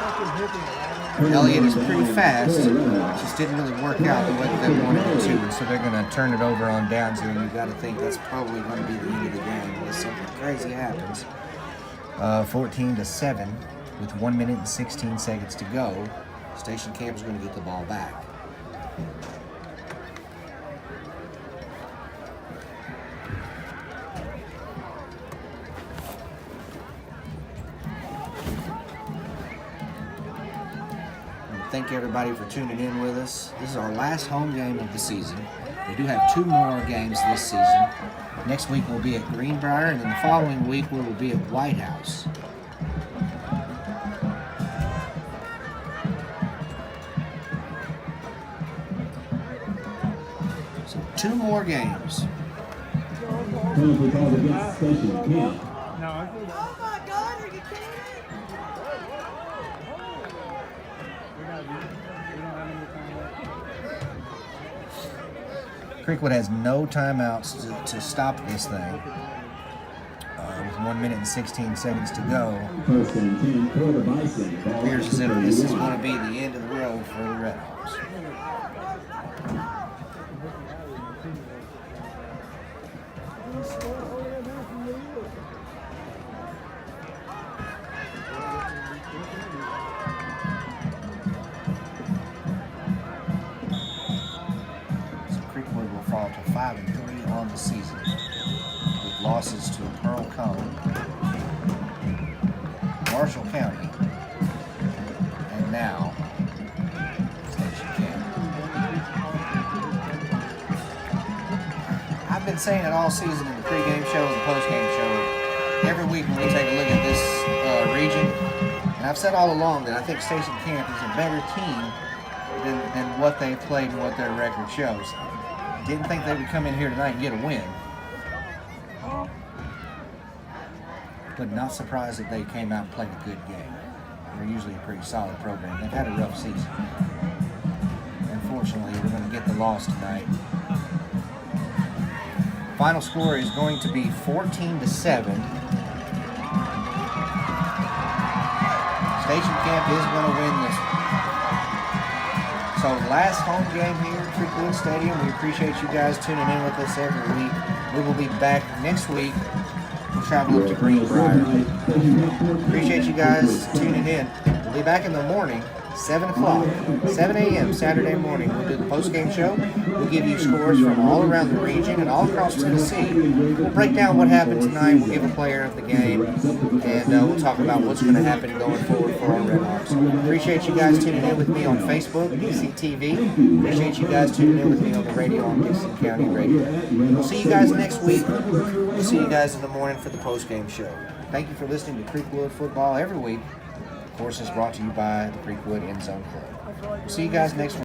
Elliott is pretty fast. It just didn't really work out the way that they wanted it to, and so they're going to turn it over on downs here, and you've got to think that's probably going to be the end of the game unless something crazy happens. 14-7 with 1 minute and 16 seconds to go. Station Camp is going to get the ball back. Thank everybody for tuning in with us. This is our last home game of the season. We do have 2 more games this season. Next week we'll be at Greenbrier, and then the following week we will be at White House. So 2 more games. Penalty called against Station Camp. No, I think Oh my God, are you kidding me? we don't have any time left. Creekwood has no timeouts to stop this thing. With 1 minute and 16 seconds to go. First and 10 for the Bison. It appears as if this is going to be the end of the road for the Redhawks. So Creekwood will fall to 5-3 on the season, with losses to Pearl County, Marshall County, and now Station Camp. I've been saying it all season in the pregame show and the postgame show. Every week when we take a look at this region, and I've said all along that I think Station Camp is a better team than what they've played and what their record shows. Didn't think they would come in here tonight and get a win. But not surprised that they came out and played a good game. They're usually a pretty solid program. They've had a rough season. Unfortunately, we're going to get the loss tonight. Final score is going to be 14-7. Station Camp is going to win this one. So last home game here at Creekwood Stadium. We appreciate you guys tuning in with us every week. We will be back next week. We'll travel up to Greenbrier. Appreciate you guys tuning in. We'll be back in the morning, 7 o'clock, 7 a.m. Saturday morning. We'll do the post-game show. We'll give you scores from all around the region and all across Tennessee. We'll break down what happened tonight. We'll give a player of the game, and we'll talk about what's going to happen going forward for our Redhawks. Appreciate you guys tuning in with me on Facebook, DCTV. Appreciate you guys tuning in with me on the radio on Dixon County Radio. We'll see you guys next week. We'll see you guys in the morning for the post-game show. Thank you for listening to Creekwood Football every week. Of course, it's brought to you by the Creekwood End Zone Club. We'll see you guys next week.